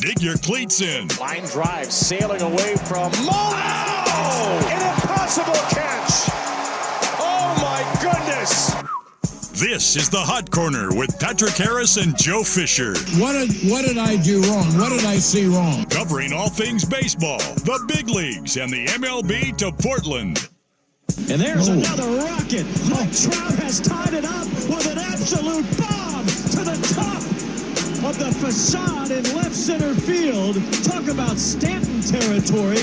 Dig your cleats in. Line drive, sailing away from Mullins. Oh! An impossible catch. Oh, my goodness. This is the Hot Corner with Patrick Harris and Joe Fisher. What did I do wrong? What did I see wrong? Covering all things baseball, the big leagues, and the MLB to Portland. And there's another rocket. Mike Trout has tied it up with an absolute bomb to the top of the facade in left center field. Talk about Stanton territory.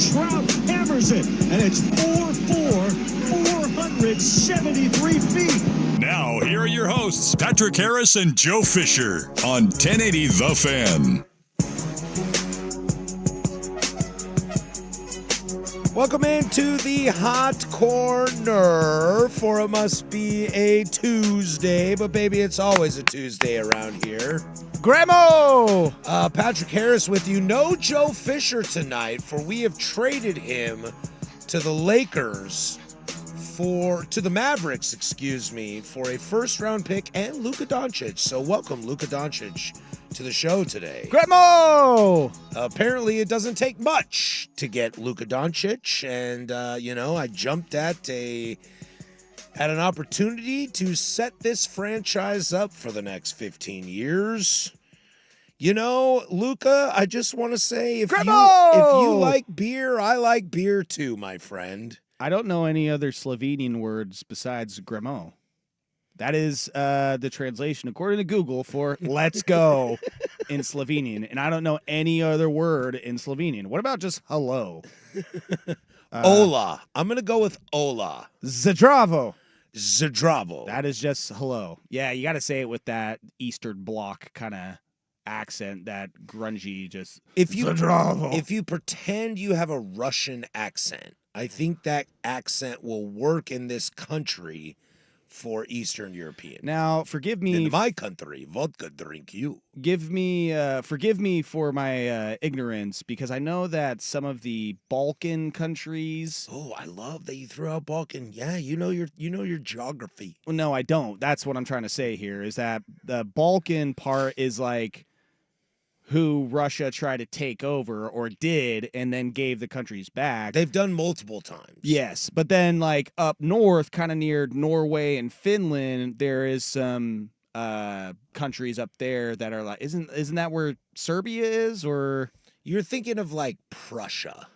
Trout hammers it, and it's 4-4, 473 feet. Now, here are your hosts, Patrick Harris and Joe Fisher on 1080 The Fan. Welcome into the Hot Corner, for it must be a Tuesday, but baby, it's always a Tuesday around here. Grandmo! Patrick Harris with you. No Joe Fisher tonight, for we have traded him to the Mavericks, for a first-round pick and Luka Doncic. So welcome, Luka Doncic, to the show today. Grandmo! Apparently, it doesn't take much to get Luka Doncic, and I jumped at an opportunity to set this franchise up for the next 15 years. You know, Luka, I just want to say, if you like beer, I like beer too, my friend. I don't know any other Slovenian words besides gremo. That is the translation, according to Google, for let's go in Slovenian. And I don't know any other word in Slovenian. What about just hello? Ola. I'm going to go with Ola. Zdravo. Zdravo. That is just hello. Yeah, you got to say it with that Eastern Bloc kind of accent, that grungy just Zdravo. If you pretend you have a Russian accent, I think that accent will work in this country for Eastern European. Now, forgive me. In my country, vodka drink you. Forgive me for my ignorance, because I know that some of the Balkan countries. Oh, I love that you threw out Balkan. Yeah, you know your geography. Well, no, I don't. That's what I'm trying to say here, is that the Balkan part is like who Russia tried to take over or did and then gave the countries back. They've done multiple times. Yes, but then like up north, kind of near Norway and Finland, there is some countries up there that are like, isn't that where Serbia is? Or you're thinking of like Prussia.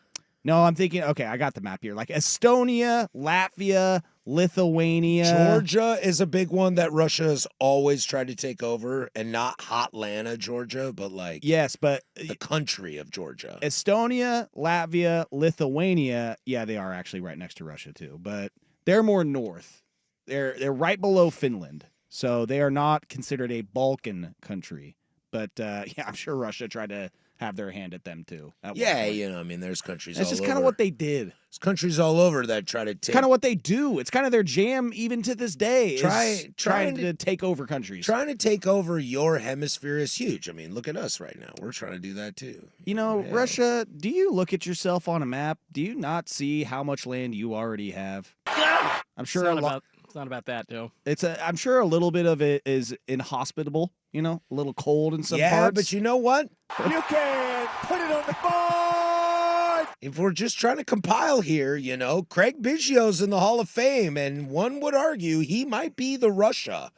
No, I'm thinking, okay, I got the map here. Like Estonia, Latvia, Lithuania. Georgia is a big one that Russia has always tried to take over, and not Hotlanta, Georgia, but like yes, but the country of Georgia. Estonia, Latvia, Lithuania, yeah, they are actually right next to Russia too, but they're more north. They're right below Finland, so they are not considered a Balkan country. But yeah, I'm sure Russia tried to have their hand at them too. Yeah, there's countries. That's all just over. kind of what they did. There's countries all over that try to take. Kind of what they do. It's kind of their jam, even to this day. Trying to take over countries. Trying to take over your hemisphere is huge. I mean, look at us right now. We're trying to do that too. Russia. Do you look at yourself on a map? Do you not see how much land you already have? I'm sure It's not about that, Joe. I'm sure a little bit of it is inhospitable, a little cold in some parts. Yeah, but you know what? You can put it on the board. If we're just trying to compile here, Craig Biggio's in the Hall of Fame, and one would argue he might be the Russia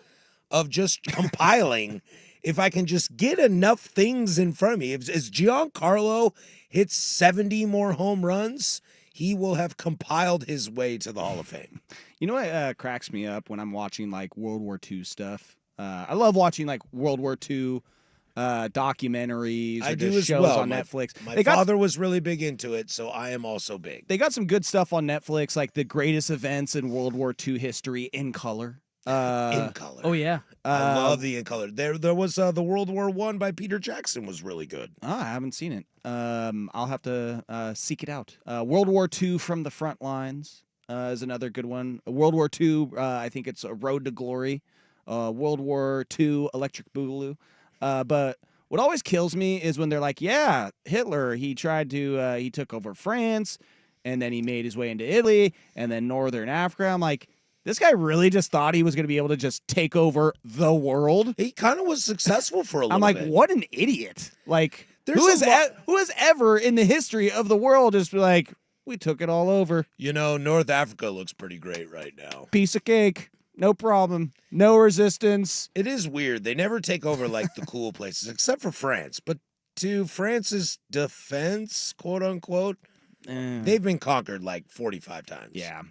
of just compiling. If I can just get enough things in front of me, as Giancarlo hits 70 more home runs, he will have compiled his way to the Hall of Fame. You know what cracks me up when I'm watching like World War II stuff? I love watching like World War II documentaries or just shows on Netflix. My father was really big into it, so I am also big. They got some good stuff on Netflix, like the greatest events in World War II history in color. In color. Oh, yeah. I love the in color. There was the World War I by Peter Jackson was really good. Oh, I haven't seen it. I'll have to seek it out. World War II from the Front Lines is another good one. World War II, I think it's A Road to Glory. World War II, Electric Boogaloo. But what always kills me is when they're like, yeah, Hitler, he took over France, and then he made his way into Italy, and then Northern Africa. I'm like, this guy really just thought he was going to be able to just take over the world? He kind of was successful for a little bit. I'm like, what an idiot. Like, Who has ever in the history of the world just be like, we took it all over? You know, North Africa looks pretty great right now. Piece of cake. No problem. No resistance. It is weird. They never take over like the cool places, except for France. But to France's defense, quote unquote, they've been conquered like 45 times. Yeah.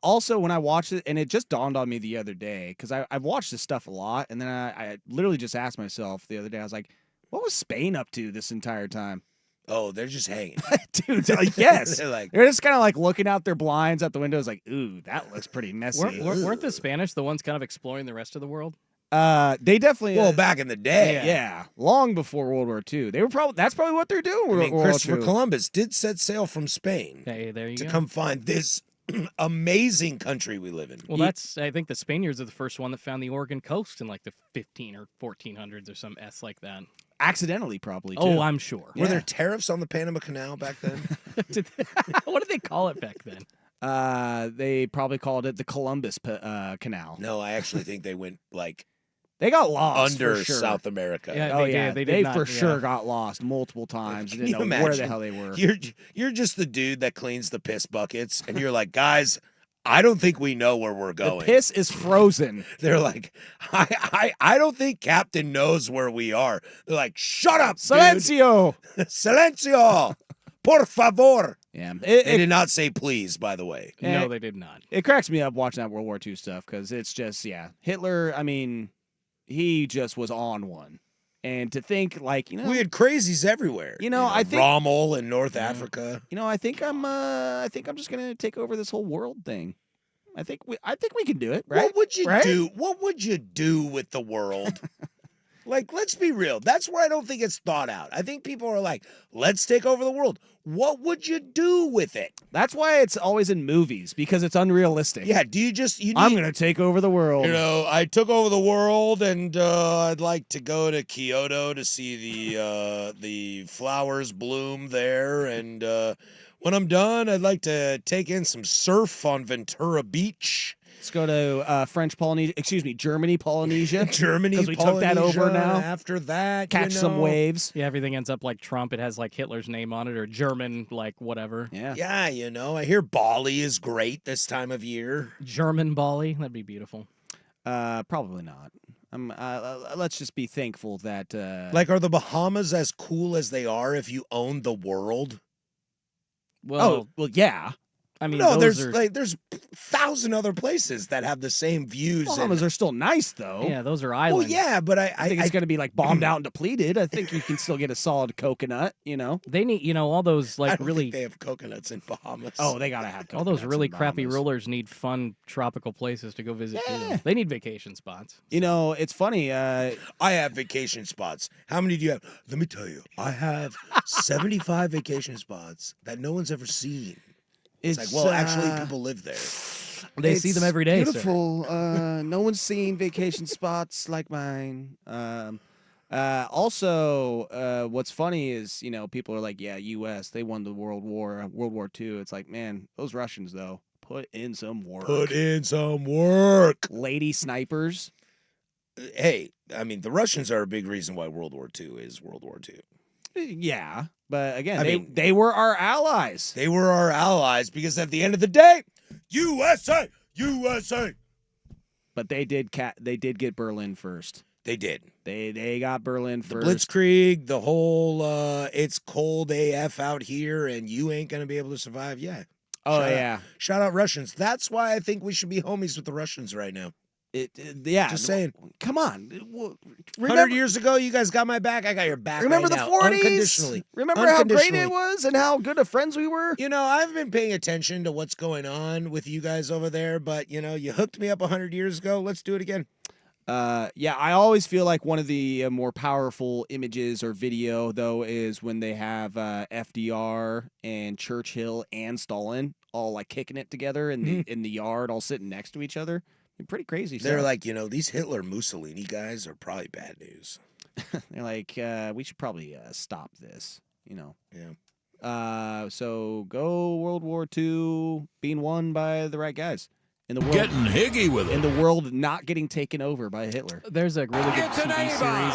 Also, when I watched it, and it just dawned on me the other day, because I've watched this stuff a lot, and then I literally just asked myself the other day, I was like, what was Spain up to this entire time? Oh, they're just hanging. Dude, like, yes. They're They're just kind of like looking out their blinds out the windows like, ooh, that looks pretty messy. Weren't the Spanish the ones kind of exploring the rest of the world? They definitely. well, back in the day. Yeah, long before World War II. They were that's probably what they're doing. I mean, World War Christopher II. Columbus did set sail from Spain Hey, there you to go. come find this amazing country we live in. Well, I think the Spaniards are the first one that found the Oregon coast in like the 15 or 1400s or some S like that. Accidentally, probably. Too. Oh, I'm sure. Were there tariffs on the Panama Canal back then? What did they call it back then? They probably called it the Columbus Canal. No, I actually think they went like They got lost under for sure. South America. Yeah, Oh they yeah, did. They did not, for yeah. sure got lost multiple times. Can Didn't know you where the imagine? hell they were. You're just the dude that cleans the piss buckets, and you're like, guys, I don't think we know where we're The going. piss is frozen. They're like, I don't think Captain knows where we are. They're like, shut up, Silencio. dude. Silencio. Por favor. Yeah, They did not say please, by the way. No, they did not. It cracks me up watching that World War II stuff because it's just Hitler. I mean, he just was on one, and to think like We had crazies everywhere. I think- Rommel in North Africa. I think I'm just gonna take over this whole world thing. I think we can do it, right? What would you Right? do? What would you do with the world? Like, let's be real. That's where I don't think it's thought out. I think people are like, let's take over the world. What would you do with it? That's why it's always in movies because it's unrealistic. Yeah, do you need, I'm gonna take over the world. I took over the world, and I'd like to go to Kyoto to see the flowers bloom there. And when I'm done, I'd like to take in some surf on Ventura Beach. Let's go to Germany, Polynesia. Germany, 'Cause we took that over Polynesia. now. After that, Catch some waves. Yeah, everything ends up like Trump. It has like Hitler's name on it or German, like whatever. Yeah. Yeah, I hear Bali is great this time of year. German Bali. That'd be beautiful. Probably not. Let's just be thankful that Like, are the Bahamas as cool as they are if you own the world? Well, yeah. I mean, No, those there's are, there's 1,000 other places that have the same views. Bahamas are still nice though. yeah, those are well, islands. yeah, but I think it's going to be like bombed out and depleted. I think you can still get a solid coconut, They need, all those I like don't really, think they have coconuts in Bahamas. Oh, they got to have all coconuts those really in crappy Bahamas. rollers need fun tropical places to go visit Yeah. too. They need vacation spots. It's funny. I have vacation spots. How many do you have? Let me tell you. I have 75 vacation spots that no one's ever seen. It's like, well, actually, people live there. They see them every day, sir. Beautiful. No one's seen vacation spots like mine. Also, what's funny is people are like, yeah, U.S. they won the World War II. It's like, man, those Russians though put in some work. Put in some work. Lady snipers. Hey, I mean, the Russians are a big reason why World War II is World War II. Yeah, but again, I mean- they were our allies. They were our allies because at the end of the day, USA, USA. But they did get Berlin first. They did. They got Berlin The first. Blitzkrieg, the whole it's cold AF out here and you ain't going to be able to survive. Yeah. Oh Shout out. yeah. Shout out Russians. That's why I think we should be homies with the Russians right now. Yeah. Just saying. Come on. 100 years ago, you guys got my back. I got your back. Remember right the now, 40s? Unconditionally. Remember how great Unconditionally. it was and how good of friends we were? I've been paying attention to what's going on with you guys over there, but, you hooked me up 100 years ago. Let's do it again. Yeah, I always feel like one of the more powerful images or video, though, is when they have FDR and Churchill and Stalin all like kicking it together in the yard, all sitting next to each other. Pretty crazy. They're stuff. like, these Hitler Mussolini guys are probably bad news. They're like, we should probably stop this. Yeah. So go World War II being won by the right guys in the world. Getting higgy with In it. the world not getting taken over by Hitler. There's a really good TV series.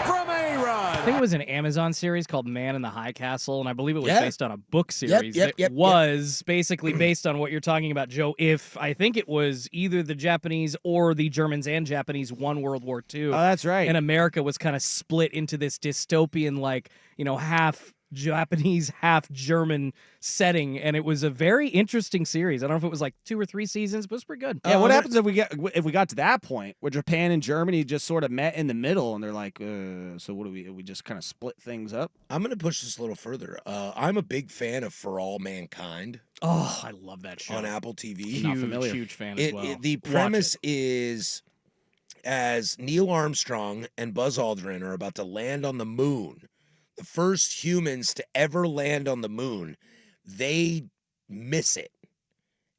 From A-Rod, think it was an Amazon series called Man in the High Castle, and I believe it was Yeah. based on a book series that was basically based on what you're talking about, Joe. If I think it was either the Japanese or the Germans and Japanese won World War II. Oh, that's right. And America was kind of split into this dystopian, like, half Japanese, half German setting, and it was a very interesting series. I don't know if it was like 2 or 3 seasons, but it was pretty good. Yeah, what happens if we got to that point where Japan and Germany just sort of met in the middle and they're like, so what do we just kind of split things up? I'm going to push this a little further. I'm a big fan of For All Mankind Oh, I love that show. on Apple TV. Not familiar. Huge fan as well. The premise is as Neil Armstrong and Buzz Aldrin are about to land on the moon, the first humans to ever land on the moon, they miss it.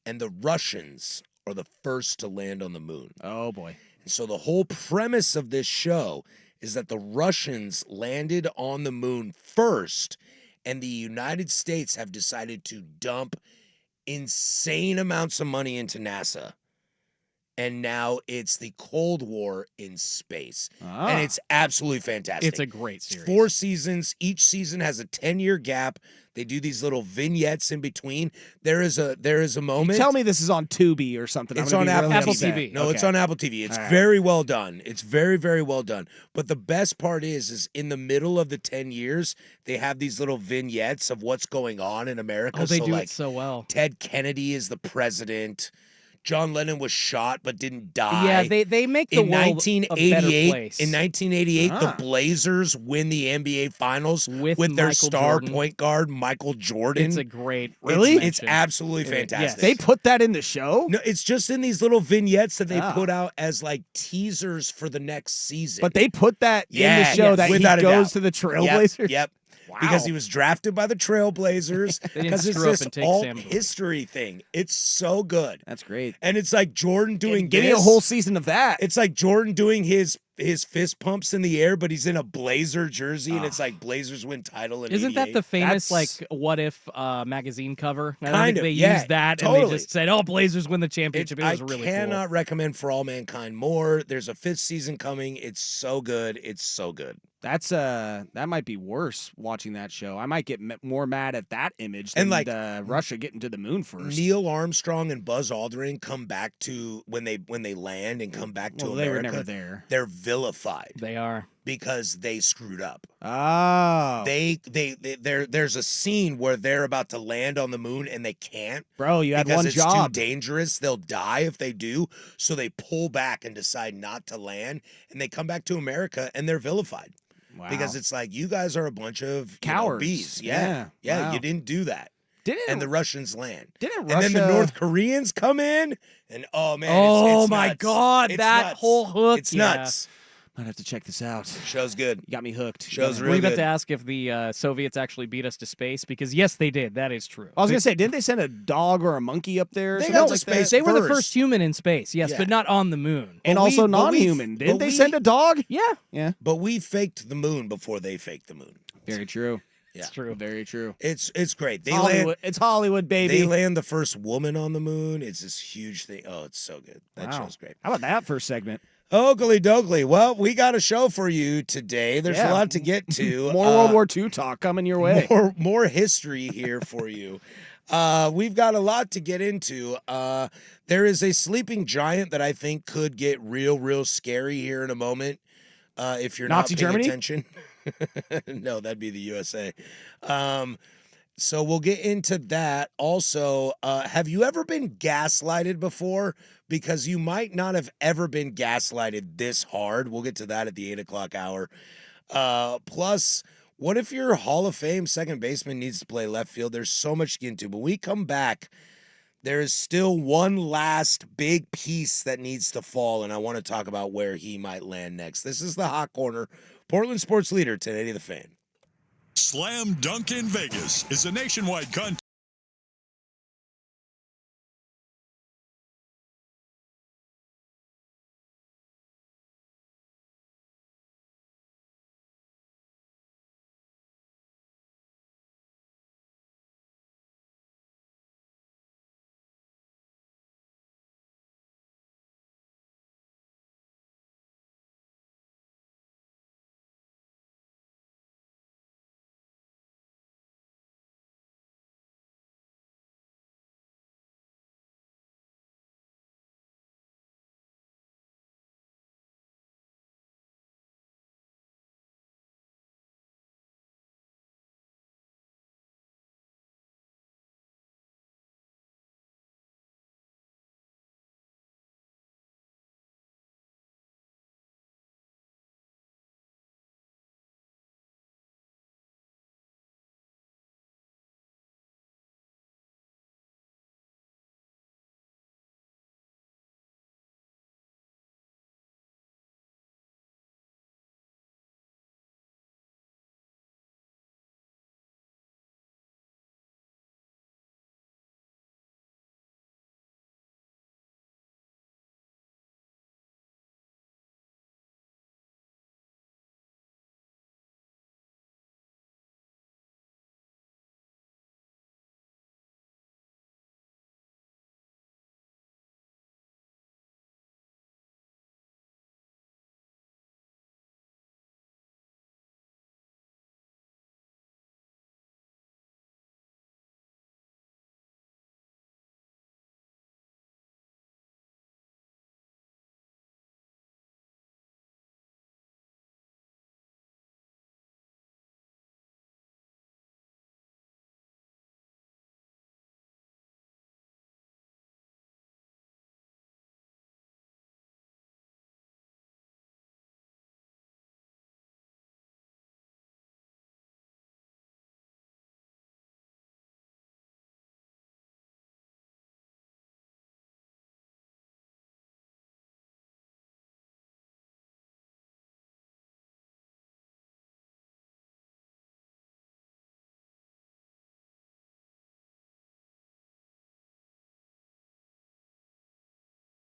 And the Russians are the first to land on the moon. Oh, boy. And so the whole premise of this show is that the Russians landed on the moon first, and the United States have decided to dump insane amounts of money into NASA. And now it's the Cold War in space. And it's absolutely fantastic. It's a great It's series. 4 seasons. Each season has a 10-year gap. They do these little vignettes in between. There is a moment. Tell me this is on Tubi or something. It's I'm on gonna be really Apple upset. TV. No, it's Okay. on Apple TV. It's All right. very well done. It's very, very well done. But the best part is in the middle of the 10 years, they have these little vignettes of what's going on in America. Oh, they so do like it so well. Ted Kennedy is the president. John Lennon was shot but didn't die. Yeah, they make the in world a better 1988, place. in 1988, the Ah. Blazers win the NBA Finals With their Michael star Jordan. point guard Michael Jordan. It's a great Really? It's mention. absolutely Yes. fantastic. They put that in the show? No, it's just in these little vignettes that they Ah. put out as like teasers for the next season. But they put that in Yeah, the show yes, that he without a goes doubt. to the Trailblazers? Yep. Wow. Because he was drafted by the Trailblazers. They didn't Because it's screw up this and take alt Sam Bowie. history thing. It's so good. That's great. And it's like Jordan doing Give me a this. whole season of that. It's like Jordan doing his fist pumps in the air, but he's in a Blazer jersey, and it's like Blazers win title. In Isn't that 88. the famous That's- like what if magazine cover? I Kind think of, they yeah, used that and totally. they just said, "Oh, Blazers win the championship." It was I really cannot recommend For All Mankind more. There's a 5th season coming. It's so good. It's so good. That's that might be worse watching that show. I might get more mad at that image than And, like, Russia getting to the moon first. Neil Armstrong and Buzz Aldrin come back to when they land and come back to well, they America. were never there. They're vilified cool. They are. because they screwed up. Oh, There's a scene where they're about to land on the moon and they can't bro, you had because one it's job. too dangerous. They'll die if they do. So they pull back and decide not to land, and they come back to America and they're vilified. Wow. Because it's like, you guys are a bunch of Cowards. bees. Yeah. Yeah, Wow. you didn't do that. didn't And the Russians land. didn't And Russia? then the North Koreans come in, and oh man, Oh it's my nuts. God, It's that nuts. whole hook. It's yeah. nuts. Might have to check this out. Show's good. You got me hooked. Show's Were real you about good. to ask if the Soviets actually beat us to space? Because yes, they did. That is true. I was gonna say, didn't they send a dog or a monkey up there? or They something got to like space. that? They were the first. first human in space, yes, Yeah. but not on the moon. and But we- also but we- non-human. Didn't but they we- send a dog? Yeah, But we faked the moon before they faked the moon. Very true. it's true. Very true. It's great. They Hollywood. land. It's Hollywood, baby. They land the first woman on the moon. It's this huge thing. Oh, it's so good. That Wow. show's great. How about that first segment? Oakley dokley. Well, we got a show for you today. There's Yeah. a lot to get to. More World War II talk coming your way. More history here for you. We've got a lot to get into. There is a sleeping giant that I think could get real scary here in a moment. If you're Nazi not paying Germany? attention. No, that'd be the USA. So we'll get into that. Also, have you ever been gaslighted before? Because you might not have ever been gaslighted this hard. We'll get to that at the 8:00 hour. Plus, what if your Hall of Fame second baseman needs to play left field? There's so much to get into. But we come back, there is still one last big piece that needs to fall, and I want to talk about where he might land next. This is the Hot Corner, Portland Sports Leader, 1080 The Fan. Slam Dunk in Vegas is a nationwide contest.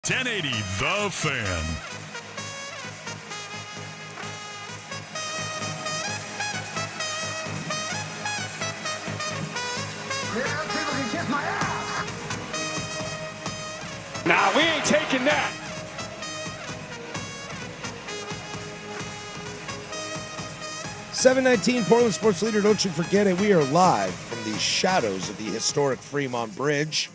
1080 The Fan. Nah, we ain't taking that. .719 Portland Sports Leader. Don't you forget it. We are live from the shadows of the historic Fremont Bridge.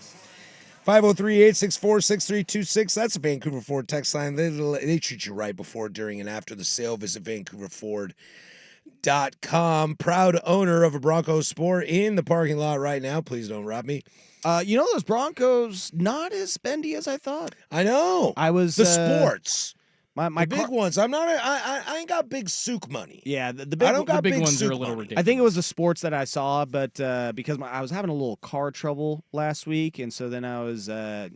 503-864-6326. That's a Vancouver Ford text line. They treat you right before, during, and after the sale. Visit VancouverFord.com. Proud owner of a Broncos Sport in the parking lot right now. Please don't rob me. Those Broncos not as spendy as I thought. I know. I was the sports. My the big ones. I'm not. I ain't got big souk money. Yeah, the big. I don't got the big big ones are a souk little money. ridiculous. I think it was the sports that I saw, but because I was having a little car trouble last week, and so then I was, let's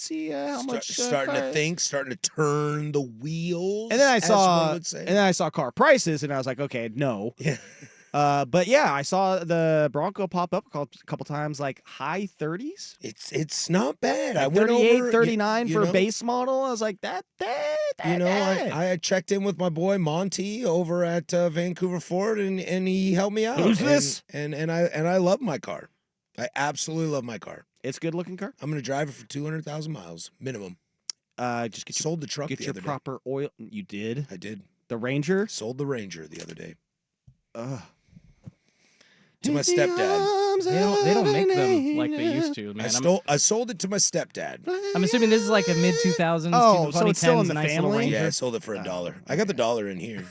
see how much. Starting car... to think, starting to turn the wheels. And then I as saw, one would say. and then I saw car prices, and I was like, okay, no. Yeah. But yeah, I saw the Bronco pop up a couple times, like high 30s. It's not bad. I Like went 38, over 39 for know, a base model. I was like, that. I checked in with my boy Monty over at Vancouver Ford, and he helped me out. Who's this? And I love my car. I absolutely love my car. It's a good looking car. I'm gonna drive it for 200,000 miles minimum. Just get Sold the truck. get the your other day. proper oil. You did I did. the Ranger. Sold the Ranger the other day Ugh. to my stepdad. They don't make them like they used to, man. I sold it to my stepdad. I'm assuming this is like a mid 2000s, Oh, 2010s so it's still in the nice little family? Ranger. Yeah, I sold it for $1. I got the dollar in here.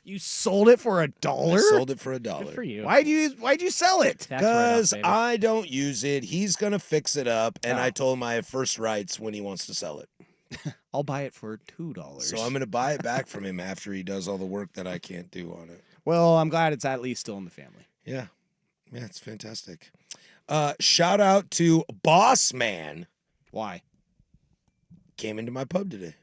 You sold it for I $1? sold it for $1. Good for you. Why'd you sell it? Tax write-off, Because baby. I don't use it. He's gonna fix it up, and Oh. I told him I have first rights when he wants to sell it. I'll buy it for $2. So I'm gonna buy it back from him after he does all the work that I can't do on it. Well, I'm glad it's at least still in the family. Yeah, it's fantastic. Shout out to Boss Man. Why? Came into my pub today.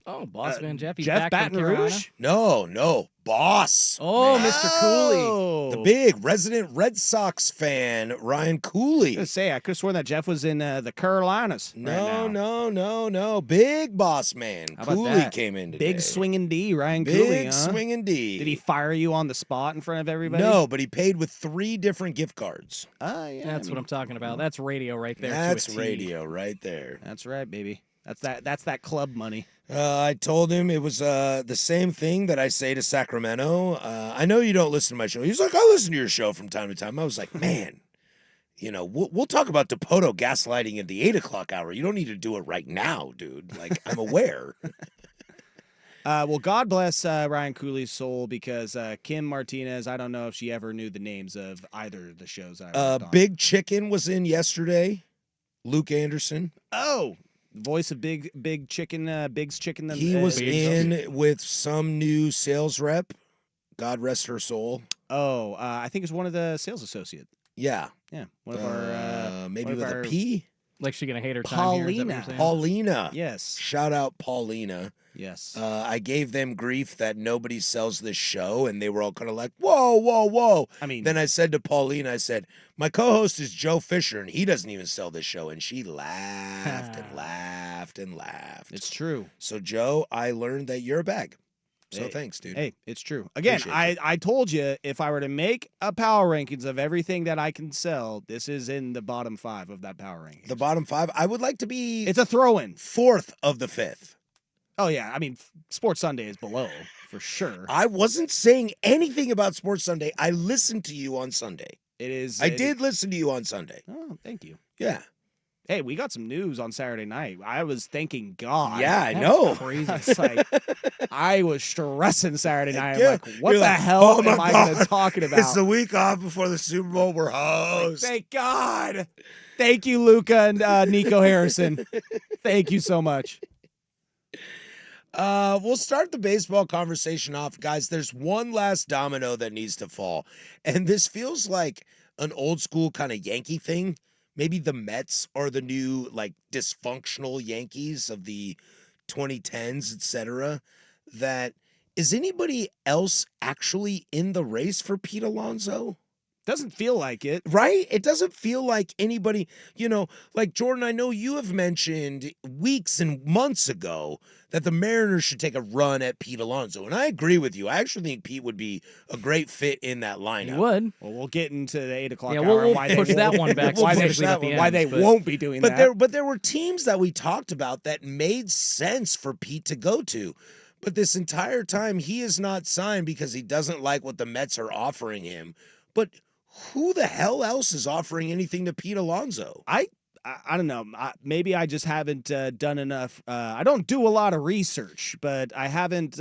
Oh, Boss Man Jeff. He's Jeff back from Baton Carolina. Rouge? No, Boss. Oh, Man. Mr. Cooley. Oh. The big resident Red Sox fan, Ryan I was Cooley. gonna say I could have sworn that Jeff was in the Carolinas. right now. No. Big Boss Man. How about Cooley that? came in today. Big swinging D, Ryan Cooley. Big Huh? swinging D. Did he fire you on the spot in front of everybody? No, but he paid with 3 different gift cards. Yeah, That's what I'm talking about. That's radio right there. to a That's T. radio right there. That's right, baby. That's that club money. I told him it was the same thing that I say to Sacramento. I know you don't listen to my show. He's like, I listen to your show from time to time. I was like, man, we'll talk about Dipoto gaslighting at the 8 o'clock hour. You don't need to do it right now, dude. Like, I'm aware. Well, God bless Ryan Cooley's soul, because Kim Martinez, I don't know if she ever knew the names of either of the shows I worked on. Big Chicken was in yesterday. Luke Anderson. Oh, voice of Big Chicken, Big's Chicken. He was Big in with some new sales rep. God rest her soul. Oh, I think it's one of the sales associates. Yeah. Yeah, one of our maybe one of with our- a P. Like she gonna hate her time here. Is that what you're Paulina. saying? Paulina. Yes, Shout out Paulina. yes. I gave them grief that nobody sells this show, and they were all kind of like, whoa. I mean, Then I said to Paulina, I said, my co-host is Joe Fisher, and he doesn't even sell this show. And she laughed and laughed and laughed. it's true. So, Joe, I learned that you're a bag. So Hey, thanks, dude. Hey, it's true. Again, Appreciate I told you, if I were to make a power rankings of everything that I can sell, this is in the bottom 5 of that power ranking. The bottom 5, I would like to be It's a throw-in. 4th of the 5th. Oh yeah, I mean, Sports Sunday is below for sure. I wasn't saying anything about Sports Sunday. I listened to you on Sunday. It is. I did listen to you on Sunday. Oh, thank you. Yeah. Hey, we got some news on Saturday night. I was thanking God. Yeah, I That's know. Crazy. It's like I was stressing Saturday night. I'm Yeah. like, what You're the like, hell "Oh my am I going to God. talking about? It's the week off before the Super Bowl. We're Like, host. thank God. Thank you, Luca and Nico Harrison. Thank you so much. We'll start the baseball conversation off, guys. There's one last domino that needs to fall, and this feels like an old school kind of Yankee thing. Maybe the Mets are the new like dysfunctional Yankees of the 2010s, etc. That is anybody else actually in the race for Pete Alonso? Doesn't feel like it. Right? It doesn't feel like anybody, like Jordan, I know you have mentioned weeks and months ago that the Mariners should take a run at Pete Alonso. And I agree with you. I actually think Pete would be a great fit in that lineup. You would. Well, we'll get into the 8 o'clock Yeah, hour. we'll why push they that won't- one back. Why they, especially at the why end, they but- won't be doing But that. there were teams that we talked about that made sense for Pete to go to. But this entire time, he is not signed because he doesn't like what the Mets are offering him. But who the hell else is offering anything to Pete Alonso? I don't know. Maybe I just haven't done enough. I don't do a lot of research, but I haven't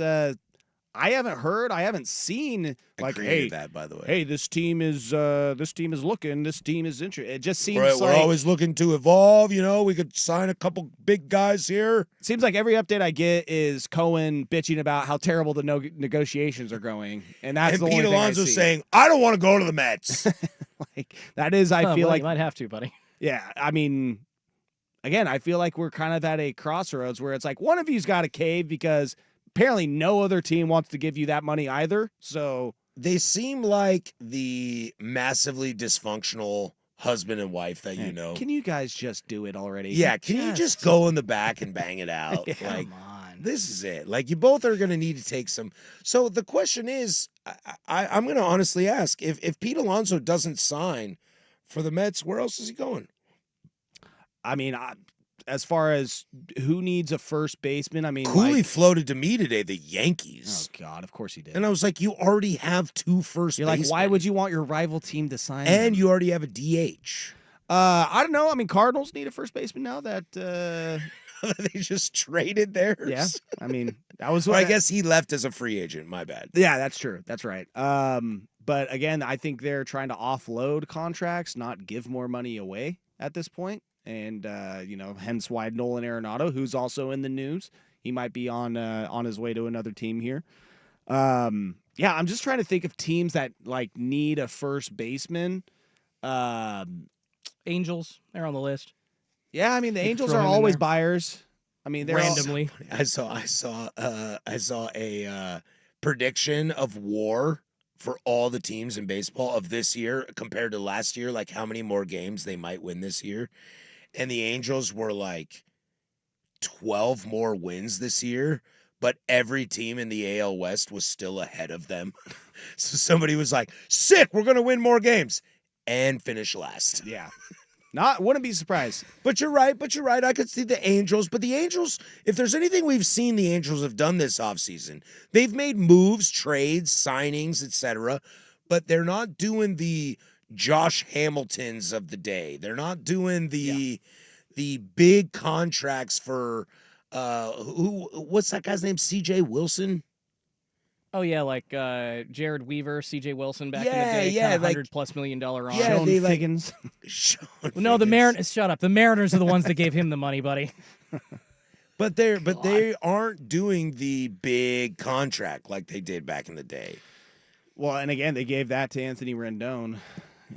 heard. I haven't seen like, hey, that by the way. hey, this team is looking. This team is interested. It just seems Right, like we're always looking to evolve. We could sign a couple big guys here. seems like every update I get is Cohen bitching about how terrible the negotiations are going, and that's And the Pete only thing I Alonso see. saying, "I don't want to go to the Mets." Like that is, I Oh, feel well, like, you might have to, buddy. yeah. I mean, again, I feel like we're kind of at a crossroads where it's like one of you's got to cave because apparently no other team wants to give you that money either. So They seem like the massively dysfunctional husband and wife that you know. can you guys just do it already? Yeah, can you just go in the back and bang it out? Yeah, Like, Come on. this is it. Like, you both are going to need to take some. So the question is, I'm going to honestly ask, if Pete Alonso doesn't sign for the Mets, where else is he going? I mean, as far as who needs a first baseman, I mean, Cooley like, floated to me today, the oh Yankees. God, of course he did. And I was like, you already have two first You're like, why basemen, would you want your rival team to sign? And him? you already have a DH. I don't know. I mean, Cardinals need a first baseman now. That They just traded theirs. yeah. I mean, that was Well, what I guess he left as a free agent. My bad. Yeah, that's true. That's right. But again, I think they're trying to offload contracts, not give more money away at this point. And hence why Nolan Arenado, who's also in the news, he might be on his way to another team here. Yeah, I'm just trying to think of teams that like need a first baseman. Angels, they're on the list. Yeah, I mean the You could Angels throw are him in always there. buyers. I mean, they're all- Randomly. I saw a prediction of WAR for all the teams in baseball of this year compared to last year, like how many more games they might win this year. And the Angels were like 12 more wins this year, but every team in the AL West was still ahead of them. So somebody was like, sick, we're going to win more games and finish last. yeah. Wouldn't be surprised. But you're right. I could see the Angels. But the Angels, if there's anything we've seen the Angels have done this offseason, they've made moves, trades, signings, etc. But they're not doing the Josh Hamiltons of the day. They're not doing the big contracts for what's that guy's name? CJ Wilson? Oh yeah, like Jared Weaver, C.J. Wilson back in the Yeah, day, yeah, $100 like- plus million arm. Yeah, Sean they, like- Figgins. Sean No, the Figgins. Mariners. Shut up. The Mariners are the ones that gave him the money, buddy. But they aren't doing the big contract like they did back in the day. Well, and again, they gave that to Anthony Rendon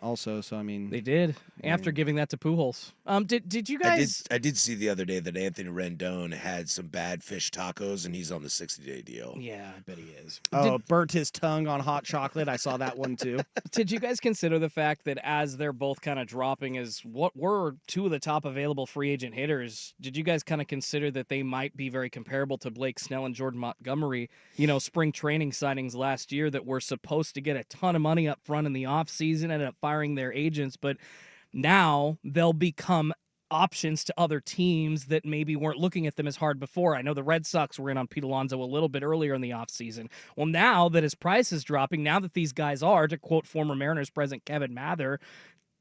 also. So I mean, They did after giving that to Pujols. Did you guys? I did see the other day that Anthony Rendon had some bad fish tacos and he's on the 60-day deal. Yeah, I bet he is. burnt his tongue on hot chocolate. I saw that one too. Did you guys consider the fact that as they're both kind of dropping as what were two of the top available free agent hitters, did you guys kind of consider that they might be very comparable to Blake Snell and Jordan Montgomery, spring training signings last year that were supposed to get a ton of money up front in the offseason, ended up firing their agents, but now they'll become options to other teams that maybe weren't looking at them as hard before. I know the Red Sox were in on Pete Alonso a little bit earlier in the offseason. Well, now that his price is dropping, now that these guys are, to quote former Mariners president Kevin Mather,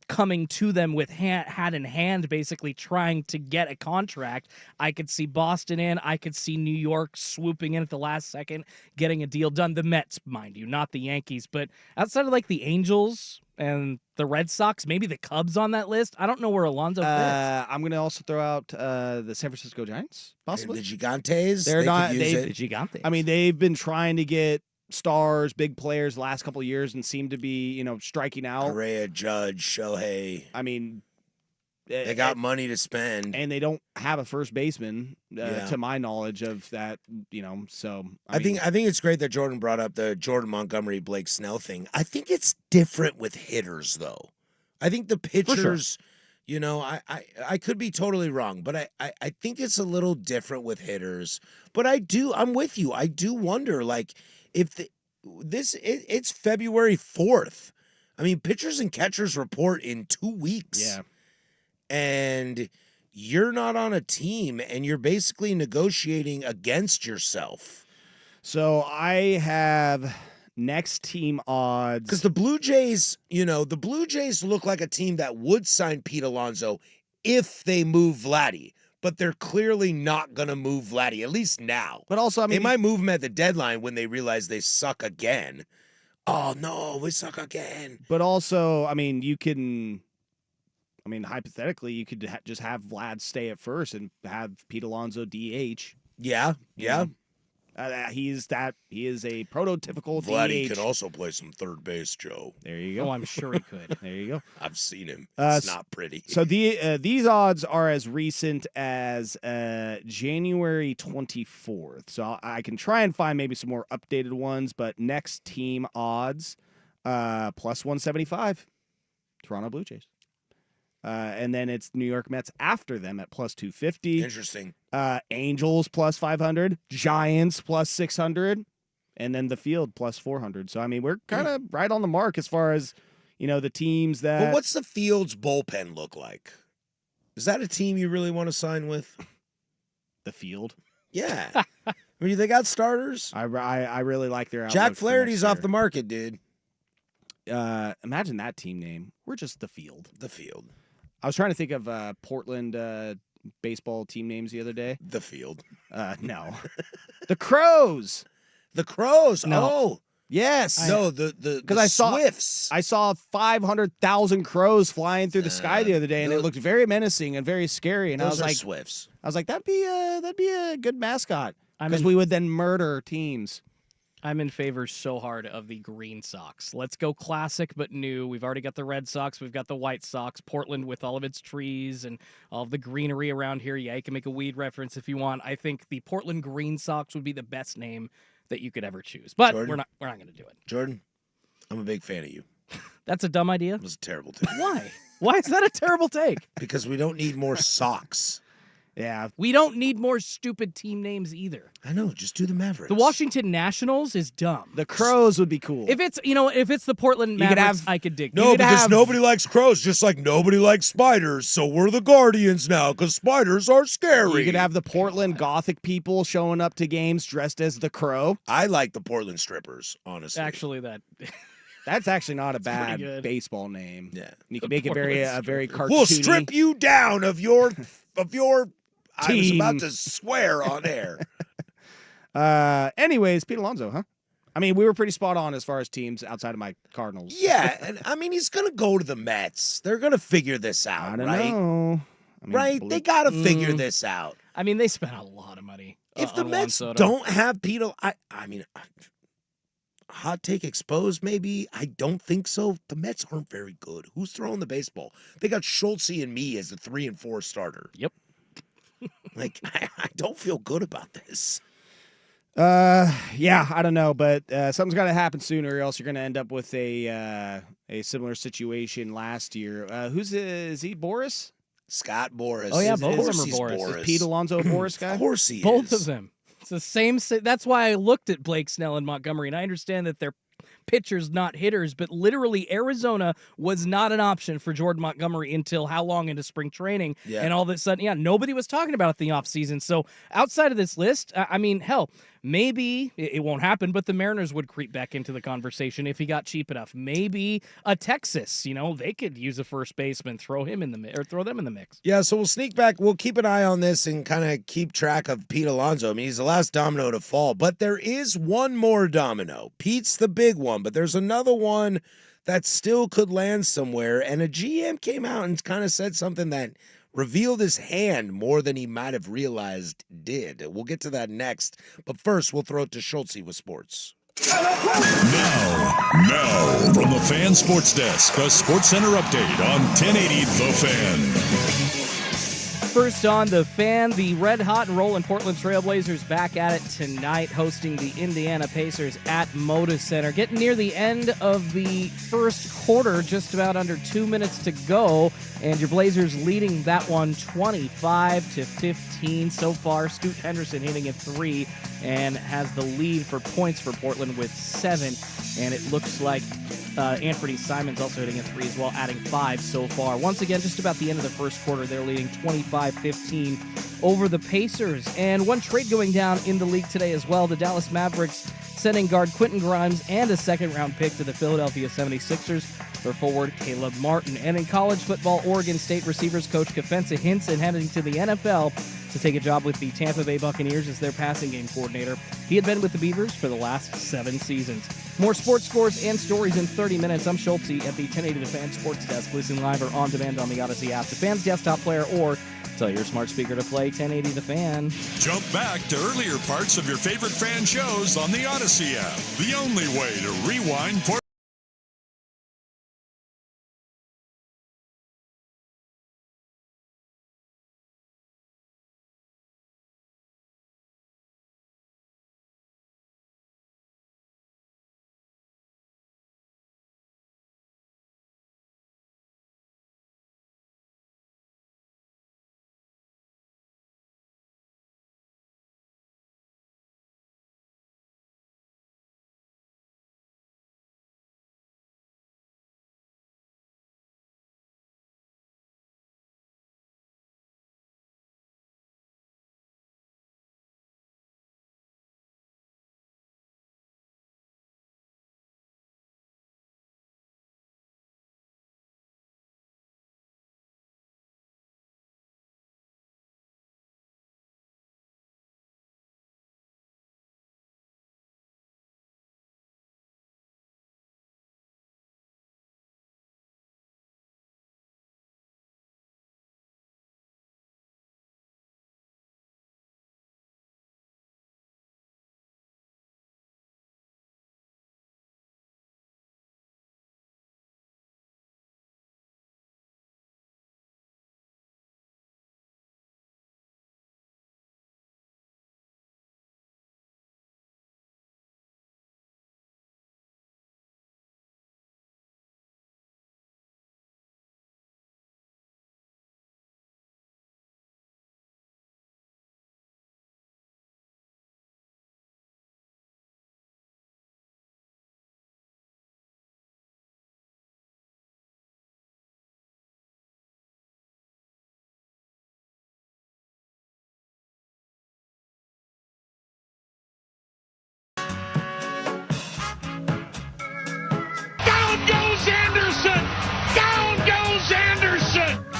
coming to them with hat in hand, basically trying to get a contract, I could see Boston in. I could see New York swooping in at the last second, getting a deal done. The Mets, mind you, not the Yankees. But outside of like the Angels and the Red Sox, maybe the Cubs on that list, I don't know where Alonso fits. I'm going to also throw out the San Francisco Giants, And possibly. the Gigantes, They're they not- could use they- it. The Gigantes. I mean, they've been trying to get stars, big players the last couple of years and seem to be, striking out. Correa, Judge, Shohei. I mean, They got money to spend. and they don't have a first baseman, Yeah. to my knowledge of that. So I think it's great that Jordan brought up the Jordan Montgomery, Blake Snell thing. I think it's different with hitters, though. I think the pitchers, I could be totally wrong, but I think it's a little different with hitters. But I'm with you. I do wonder, like, if it's February 4th. I mean, pitchers and catchers report in 2 weeks. Yeah. And you're not on a team, and you're basically negotiating against yourself. So I have next team odds. Because the Blue Jays, the Blue Jays look like a team that would sign Pete Alonso if they move Vladdy. But they're clearly not going to move Vladdy, at least now. But also, I mean, they might move him at the deadline when they realize they suck again. Oh, no, we suck again. But also, I mean, hypothetically, you could just have Vlad stay at first and have Pete Alonso DH. Yeah. He is a prototypical Vladdy DH. can also play some third base, Joe. There you go. Oh, I'm sure he could. There you go. I've seen him. It's not pretty. So these odds are as recent as January 24th. So I can try and find maybe some more updated ones, but next team odds, plus 175, Toronto Blue Jays. And then it's New York Mets after them at plus 250. Interesting. Angels plus 500, Giants plus 600, and then the field plus 400. So, I mean, we're kind of right on the mark as far as, the teams that. But what's the Fields bullpen look like? Is that a team you really want to sign with? The field? Yeah. I mean, they got starters. I really like their outlook. Jack for Flaherty's next off the market, dude. year. Imagine that team name. We're just the field. The field. I was trying to think of Portland baseball team names the other day. The field. No. The Crows. The Crows. No. Oh. Yes. No, the I saw Swifts. I saw 500,000 crows flying through the sky the other day, and it looked very menacing and very scary. And I was like, Swifts. that'd be a good mascot I'm because in- we would then murder teams. I'm in favor so hard of the Green Sox. Let's go classic but new. We've already got the Red Sox. We've got the White Sox. Portland with all of its trees and all of the greenery around here. Yeah, you can make a weed reference if you want. I think the Portland Green Sox would be the best name that you could ever choose. But Jordan? we're not going to do it. Jordan, I'm a big fan of you. That's a dumb idea. It was a terrible take. Why? Why is that a terrible take? Because we don't need more socks. Yeah. We don't need more stupid team names either. I know. Just do the Mavericks. The Washington Nationals is dumb. The Crows would be cool. If it's the Portland You could Mavericks, have- I could dig. No, could because have- nobody likes crows, just like nobody likes spiders. So we're the Guardians now, because spiders are scary. you could have the Portland Gothic people showing up to games dressed as the Crow. I like the Portland strippers, honestly. Actually, that That's actually not a pretty bad good. baseball name. Yeah. You can The make it very Portland cartoony. We'll strip you down of your I was Team. about to swear on air. Anyways, Pete Alonso, huh? I mean, we were pretty spot on as far as teams outside of my Cardinals. Yeah, and I mean he's gonna go to the Mets. They're gonna figure this out, I don't right? know. I mean, Right? They gotta figure this out. I mean, they spent a lot of money. If the on Juan Mets Soto. don't have Pete, I mean, hot take exposed, maybe. I don't think so. The Mets aren't very good. Who's throwing the baseball? They got Schultz and me as the 3 and 4 starter. Yep. Like, I don't feel good about this. Yeah, I don't know, but something's got to happen sooner, or else you're going to end up with a similar situation last year. Is he Boris? Scott Boris. Oh, yeah, Of both of course them are he's Boris. Is Pete Alonso a Boris guy? Of course he Both is. of them. It's the same. That's why I looked at Blake Snell and Montgomery, and I understand that they're pitchers, not hitters, but literally Arizona was not an option for Jordan Montgomery until how long into spring training? Yeah. And all of a sudden, nobody was talking about it in the offseason. So outside of this list, I mean, hell, maybe it won't happen, but the Mariners would creep back into the conversation if he got cheap enough. Maybe a Texas, they could use a first baseman, throw them in the mix. Yeah, so we'll sneak back. We'll keep an eye on this and kind of keep track of Pete Alonso. I mean, he's the last domino to fall, but there is one more domino. Pete's the big one, but there's another one that still could land somewhere. And a GM came out and kind of said something that revealed his hand more than he might have realized did. We'll get to that next. But first, we'll throw it to Schultze with sports. Now, from the Fan Sports Desk, a Sports Center update on 1080 The Fan. First on the Fan, the red hot and rolling Portland Trailblazers back at it tonight, hosting the Indiana Pacers at Moda Center. Getting near the end of the first quarter, just about under 2 minutes to go, and your Blazers leading that one 25-15 so far. Scoot Henderson hitting a 3 and has the lead for points for Portland with 7, and it looks like Anthony Simons also hitting a 3 as well, adding 5 so far. Once again, just about the end of the first quarter, they're leading 25-15 over the Pacers. And one trade going down in the league today as well. The Dallas Mavericks sending guard Quentin Grimes and a second-round pick to the Philadelphia 76ers for forward Caleb Martin. And in college football, Oregon State receivers coach Kefensa Hinson heading to the NFL to take a job with the Tampa Bay Buccaneers as their passing game coordinator. He had been with the Beavers for the last 7 seasons. More sports scores and stories in 30 minutes. I'm Schultze at the 1080 The Fan Sports Desk. Listen live or on demand on the Odyssey app, the Fan's desktop player, or tell your smart speaker to play 1080 The Fan. Jump back to earlier parts of your favorite fan shows on the Odyssey app. The only way to rewind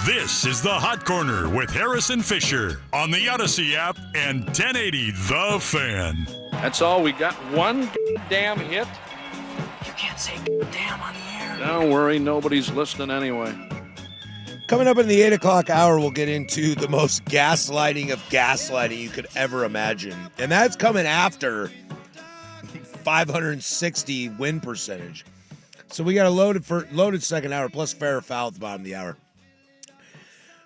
This is the Hot Corner with Harrison Fisher on the Odyssey app and 1080 The Fan. That's all we got. One damn hit. You can't say damn on the air. Don't worry, nobody's listening anyway. Coming up in the 8 o'clock hour, we'll get into the most gaslighting of gaslighting you could ever imagine. And that's coming after 560 win percentage. So we got a loaded second hour, plus fair or foul at the bottom of the hour.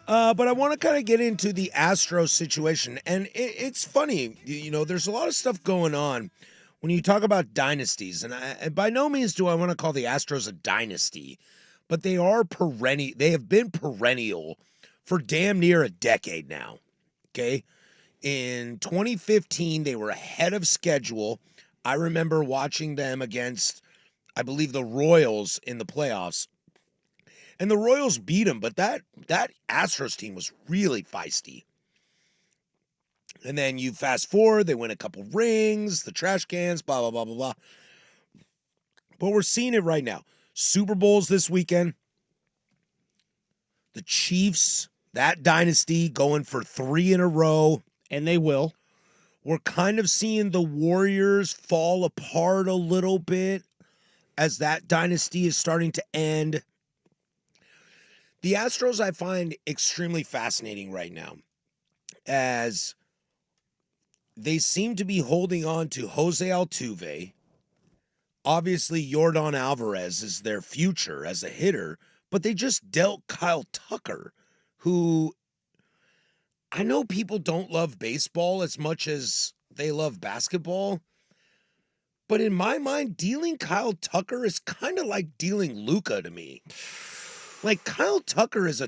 But I want to kind of get into the Astros situation. And it's funny, you know, there's a lot of stuff going on when you talk about dynasties. And by no means do I want to call the Astros a dynasty, but they are perennial. They have been perennial for damn near a decade now. Okay. In 2015, they were ahead of schedule. I remember watching them against, I believe, the Royals in the playoffs. And the Royals beat them, but that Astros team was really feisty. And then you fast forward, they win a couple rings, the trash cans, blah, blah, blah, blah, blah. But we're seeing it right now. Super Bowls this weekend. The Chiefs, that dynasty, going for 3 in a row. And they will. We're kind of seeing the Warriors fall apart a little bit as that dynasty is starting to end. The Astros I find extremely fascinating right now, as they seem to be holding on to Jose Altuve. Obviously, Yordan Alvarez is their future as a hitter, but they just dealt Kyle Tucker, who I know people don't love baseball as much as they love basketball, but in my mind, dealing Kyle Tucker is kind of like dealing Luka to me. Like, Kyle Tucker is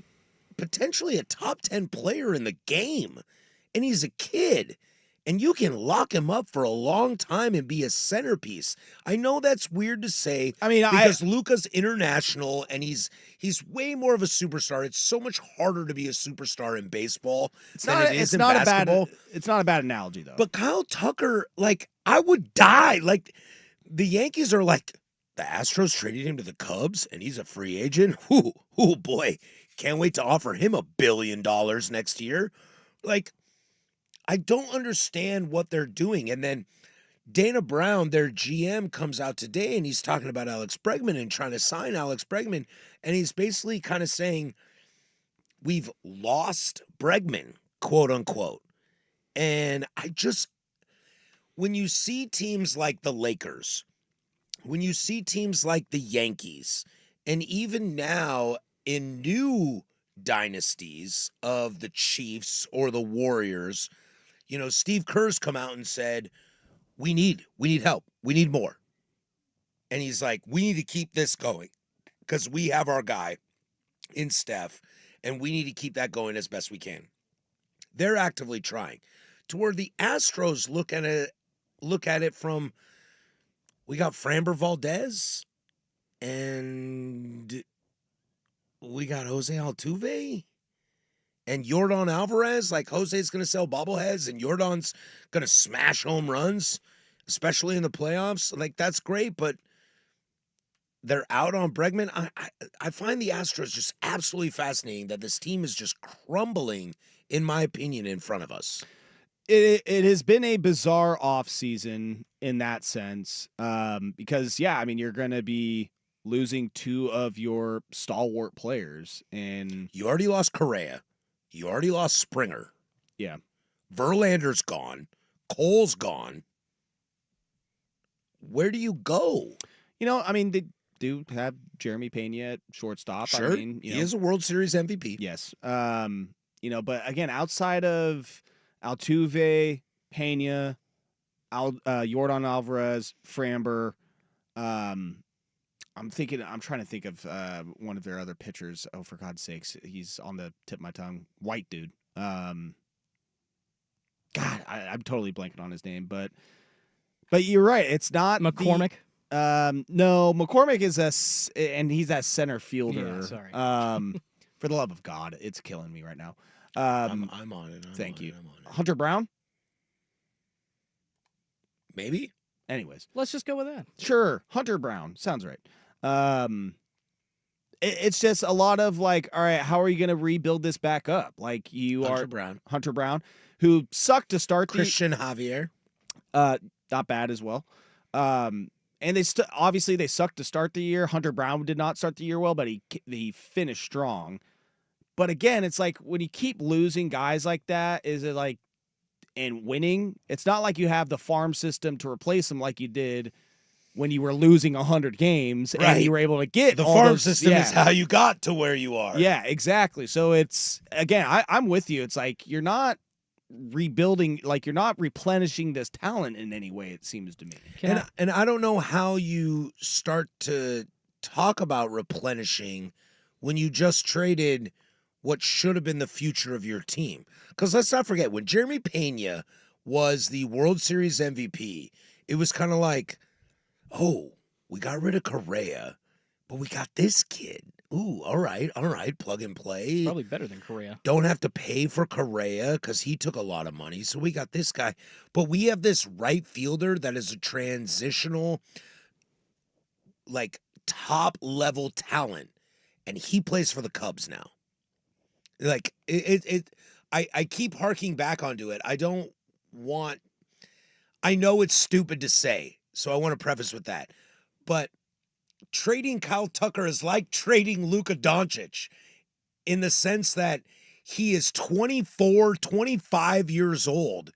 potentially a top 10 player in the game, and he's a kid. And you can lock him up for a long time and be a centerpiece. I know that's weird to say. I mean, because Luka's international and he's way more of a superstar. It's so much harder to be a superstar in baseball than it is in basketball. It's not a bad analogy, though. But Kyle Tucker, like, I would die. Like, the Yankees are like, the Astros traded him to the Cubs and he's a free agent. Ooh, boy. Can't wait to offer him $1 billion next year. Like, I don't understand what they're doing. And then Dana Brown, their GM, comes out today and he's talking about Alex Bregman and trying to sign Alex Bregman. And he's basically kind of saying, we've lost Bregman, quote unquote. And when you see teams like the Lakers, when you see teams like the Yankees, and even now in new dynasties of the Chiefs or the Warriors, you know, Steve Kerr's come out and said, we need help. We need more. And he's like, we need to keep this going because we have our guy in Steph, and we need to keep that going as best we can. They're actively trying. To where the Astros look at it from, we got Framber Valdez, and we got Jose Altuve, and Yordan Alvarez. Like, Jose's going to sell bobbleheads, and Yordan's going to smash home runs, especially in the playoffs. Like, that's great, but they're out on Bregman. I find the Astros just absolutely fascinating that this team is just crumbling, in my opinion, in front of us. It has been a bizarre offseason in that sense because, yeah, I mean, you're going to be losing two of your stalwart players. And you already lost Correa. You already lost Springer. Yeah. Verlander's gone. Cole's gone. Where do you go? You know, I mean, they do have Jeremy Pena at shortstop. Sure. I mean, he is a World Series MVP. Yes. You know, but again, outside of Altuve, Pena, Yordan Alvarez, Framber, I'm trying to think of one of their other pitchers. Oh, for God's sakes, he's on the tip of my tongue. White dude. God, I'm totally blanking on his name, but you're right. It's not McCormick. No, McCormick is and he's that center fielder. Yeah, sorry. For the love of God, it's killing me right now. I'm on it. Thank you. Hunter Brown? Maybe. Anyways. Let's just go with that. Sure. Hunter Brown. Sounds right. It's just a lot of like, all right, how are you going to rebuild this back up? Like Hunter Brown, who sucked to start. Christian Javier. Not bad as well. And they obviously they sucked to start the year. Hunter Brown did not start the year well, but he finished strong. But again, it's like when you keep losing guys like that, is it like, and winning, it's not like you have the farm system to replace them like you did when you were losing 100 games and you were able to get the all farm those, system is how you got to where you are. Yeah, exactly. So it's, again, I'm with you. It's like you're not rebuilding, like you're not replenishing this talent in any way, it seems to me. And I don't know how you start to talk about replenishing when you just traded what should have been the future of your team. Because let's not forget, when Jeremy Pena was the World Series MVP, it was kind of like, oh, we got rid of Correa, but we got this kid. Ooh, all right, plug and play. Probably better than Correa. Don't have to pay for Correa because he took a lot of money, so we got this guy. But we have this right fielder that is a transitional, like, top-level talent, and he plays for the Cubs now. Like, I keep harking back onto it. I know it's stupid to say, so I want to preface with that. But trading Kyle Tucker is like trading Luka Doncic in the sense that he is 24, 25 years old,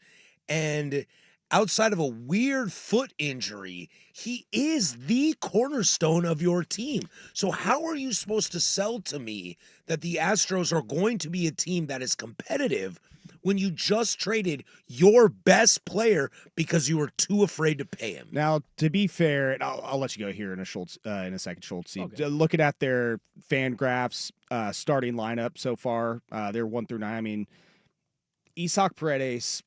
and outside of a weird foot injury, he is the cornerstone of your team. So how are you supposed to sell to me that the Astros are going to be a team that is competitive when you just traded your best player because you were too afraid to pay him? Now, to be fair, and I'll let you go here in a second, Schultz. Okay. Looking at their fan graphs, starting lineup so far, they're 1 through 9. I mean, Isaac Paredes,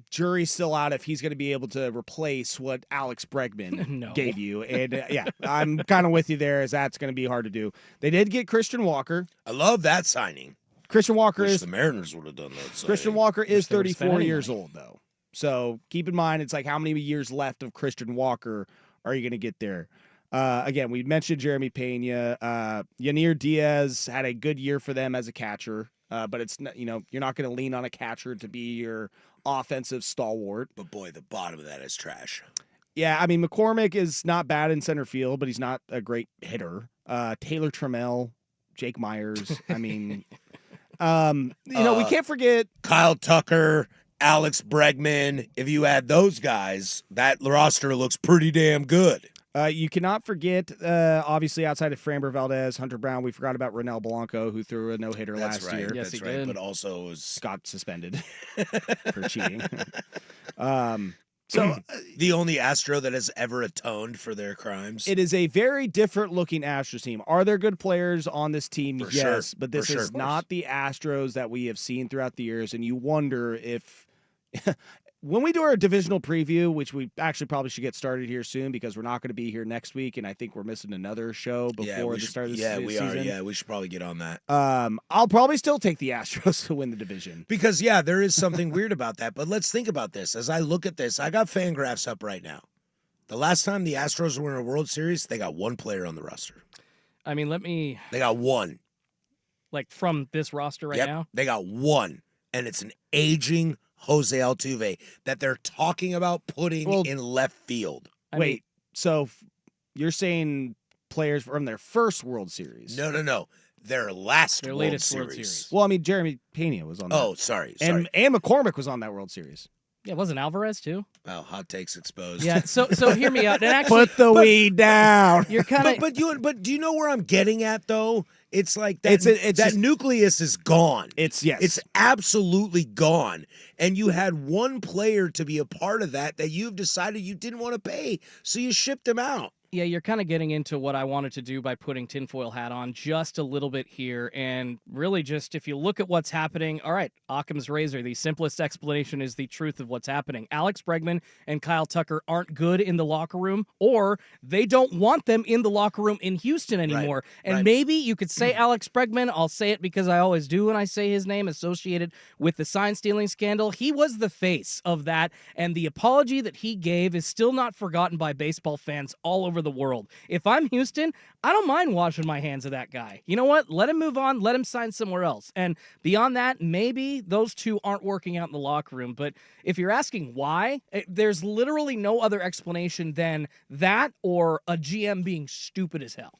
jury's still out if he's going to be able to replace what Alex Bregman No. gave you. And yeah, I'm kind of with you there, as that's going to be hard to do. They did get Christian Walker. I love that signing. Christian Walker Wish is the Mariners would have done that. Signing. Christian Walker is Wish they would've spent 34 any years money. old, though. So keep in mind, it's like how many years left of Christian Walker are you going to get there? Again, we mentioned Jeremy Pena. Yanir Diaz had a good year for them as a catcher, but it's not, you're not going to lean on a catcher to be your offensive stalwart. But boy, the bottom of that is trash. Yeah, I mean, McCormick is not bad in center field, but he's not a great hitter. Taylor Trammell, Jake Myers. I mean, we can't forget. Kyle Tucker, Alex Bregman. If you add those guys, that roster looks pretty damn good. You cannot forget, obviously, outside of Framber Valdez, Hunter Brown, we forgot about Ronel Blanco, who threw a no-hitter That's last right. year. Yes, That's he right. did. But also was Got suspended for cheating. So the only Astro that has ever atoned for their crimes. it is a very different looking Astros team. Are there good players on this team? For Yes, sure. but this For sure. is not the Astros that we have seen throughout the years, and you wonder if when we do our divisional preview, which we actually probably should get started here soon because we're not going to be here next week, and I think we're missing another show before the start of the season. we are. Yeah, we should probably get on that. I'll probably still take the Astros to win the division. Because, yeah, there is something weird about that. But let's think about this. As I look at this, I got fan graphs up right now. The last time the Astros were in a World Series, they got one player on the roster. I mean, They got one. like from this roster right Yep, now. they got one. And it's an aging Jose Altuve that they're talking about putting in left field. Wait, so you're saying players from their first World Series? No. Their last Their World latest World Series. Series. Well, I mean, Jeremy Pena was on that. Oh, sorry. And McCormick was on that World Series. Yeah, wasn't Alvarez too? Well, hot takes exposed. Yeah. So hear me out. And actually, Put the weed down. you're kind of. But do you know where I'm getting at though? It's like that. It's that just- nucleus is gone. It's yes. It's absolutely gone. And you had one player to be a part of that you've decided you didn't want to pay, so you shipped him out. Yeah, you're kind of getting into what I wanted to do by putting tinfoil hat on just a little bit here. And really just, if you look at what's happening, all right, Occam's razor, the simplest explanation is the truth of what's happening. Alex Bregman and Kyle Tucker aren't good in the locker room, or they don't want them in the locker room in Houston anymore. And right. maybe you could say Alex Bregman. I'll say it because I always do when I say his name associated with the sign stealing scandal. He was the face of that. And the apology that he gave is still not forgotten by baseball fans all over the world. If I'm Houston, I don't mind washing my hands of that guy. You know what? Let him move on. Let him sign somewhere else. And beyond that, maybe those two aren't working out in the locker room. But if you're asking why, there's literally no other explanation than that or a GM being stupid as hell.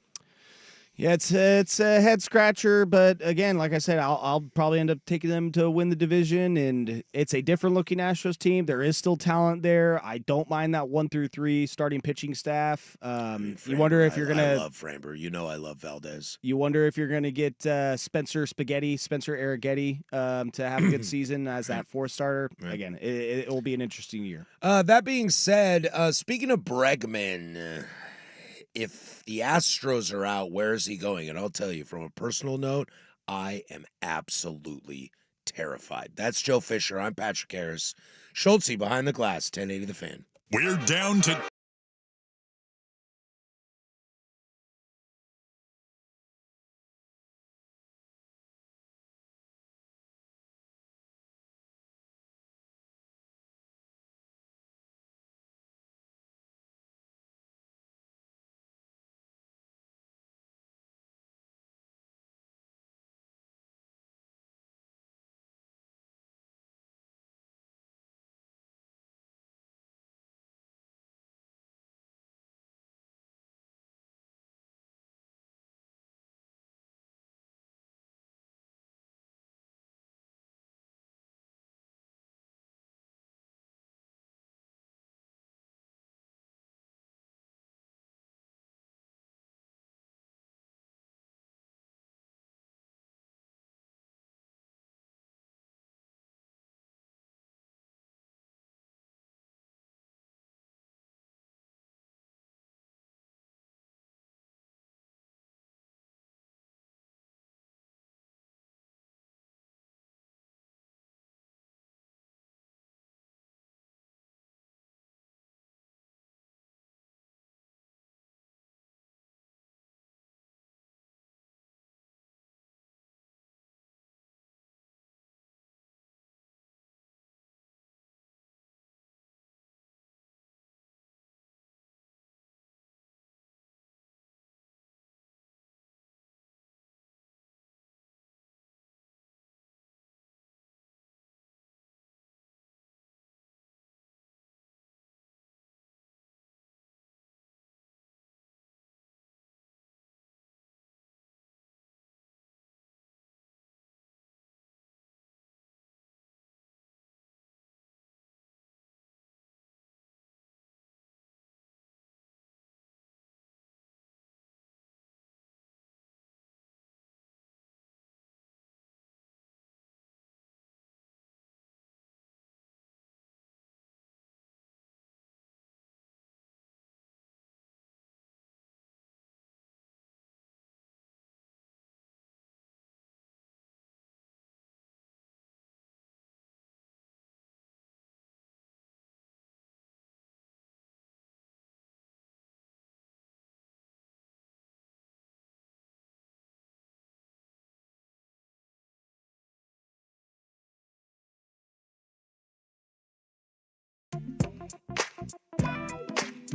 Yeah, it's a head scratcher, but again, like I said, I'll probably end up taking them to win the division, and it's a different looking Astros team. There is still talent there. I don't mind that 1 through 3 starting pitching staff. You wonder if you're gonna. I love Framber. You know I love Valdez. You wonder if you're gonna get Spencer Arrighetti, to have a good season as that fourth starter. Right. Again, it will be an interesting year. That being said, speaking of Bregman, if the Astros are out, where is he going? And I'll tell you, from a personal note, I am absolutely terrified. That's Joe Fisher. I'm Patrick Harris. Schultze behind the glass, 1080 The Fan. We're down to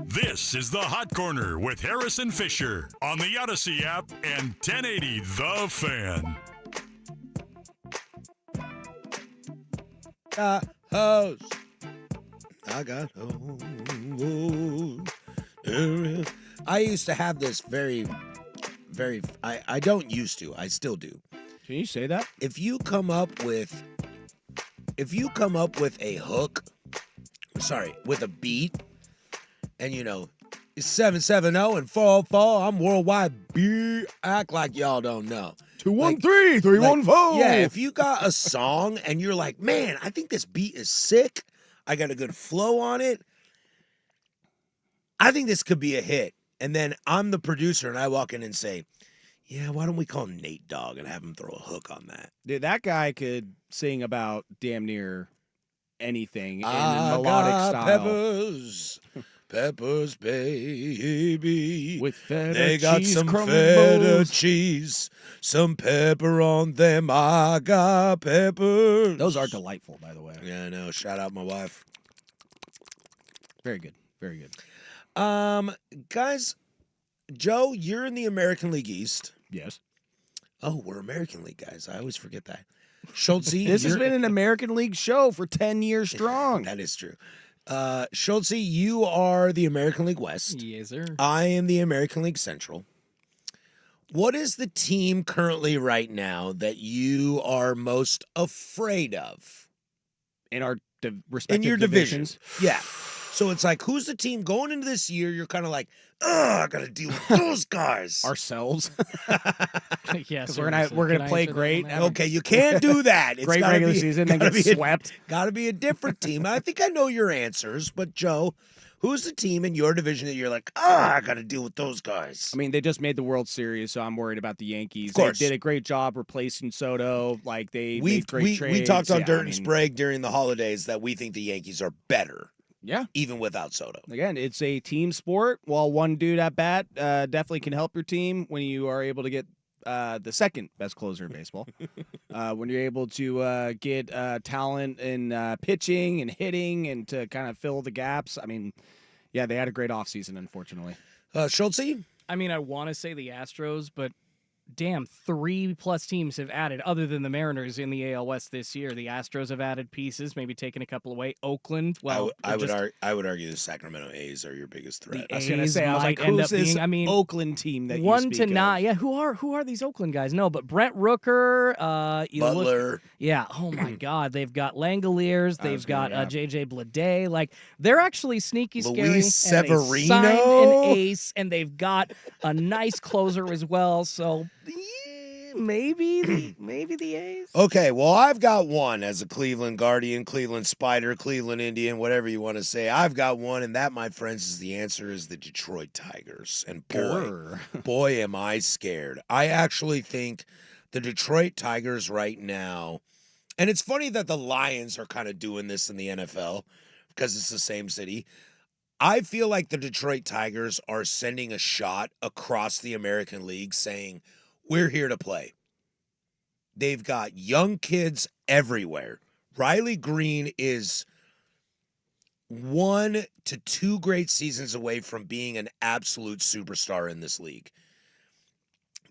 This is the Hot Corner with Harrison Fisher on the Odyssey app and 1080 The Fan. Hose. I got hose. I used to have this I don't used to. I still do. Can you say that? If you come up with a hook, with a beat, and it's 770 and 404, I'm worldwide. Act like y'all don't know. 213-314. Yeah, if you got a song and you're like, man, I think this beat is sick. I got a good flow on it. I think this could be a hit. And then I'm the producer and I walk in and say, yeah, why don't we call Nate Dogg and have him throw a hook on that? Dude, that guy could sing about damn near anything in I melodic got style. Peppers, baby. With feta they got cheese, some crumble feta rolls. cheese, some pepper on them. I got peppers. Those are delightful, by the way. Yeah, I know. Shout out my wife. Very good. Very good. Guys, Joe, you're in the American League East. Yes. Oh, we're American League guys. I always forget that. Schultze, This has been an American League show for 10 years strong. That is true. Schultze, you are the American League West. Yes, sir. I am the American League Central. What is the team currently right now that you are most afraid of? In our respective in your divisions. division? Yeah. So it's like, who's the team going into this year? You're kind of like, I got to deal with those guys. Ourselves. Yes, we're gonna play great. Okay, you can't do that. It's Great gotta regular be- season, then gotta get be a- swept. Got to be a different team. I think I know your answers, but Joe, who's the team in your division that you're like, I got to deal with those guys? I mean, they just made the World Series, so I'm worried about the Yankees. Of course. They did a great job replacing Soto. Like they we made great trades. we talked on Yeah, Dirt I mean, and Sprague during the holidays that we think the Yankees are better, Yeah. even without Soto. Again, it's a team sport. While one dude at bat definitely can help your team when you are able to get the second best closer in baseball. When you're able to get talent in pitching and hitting and to kind of fill the gaps. I mean, yeah, they had a great offseason, unfortunately. Schultze? I mean, I want to say the Astros, but damn, 3+ teams have added, other than the Mariners in the AL West this year. The Astros have added pieces, maybe taken a couple away. Oakland, well, I would argue the Sacramento A's are your biggest threat. I was going to A's say, I was might like, end who's up this being- I mean, Oakland team that you 1 speak to 9. of? Yeah, who are these Oakland guys? No, but Brent Rooker, you look- Butler. yeah. Oh my God, they've got Langoliers, I was they've got gonna- JJ Bleday. Like they're actually sneaky, scary. Luis and they Severino. signed an ace, and they've got a nice closer as well. So maybe the A's. Okay, well, I've got one as a Cleveland Guardian, Cleveland Spider, Cleveland Indian, whatever you want to say. I've got one, and that, my friends, is the answer is the Detroit Tigers. And boy, am I scared. I actually think the Detroit Tigers right now, and it's funny that the Lions are kind of doing this in the NFL because it's the same city. I feel like the Detroit Tigers are sending a shot across the American League saying, we're here to play. They've got young kids everywhere. Riley Green is 1 to 2 great seasons away from being an absolute superstar in this league.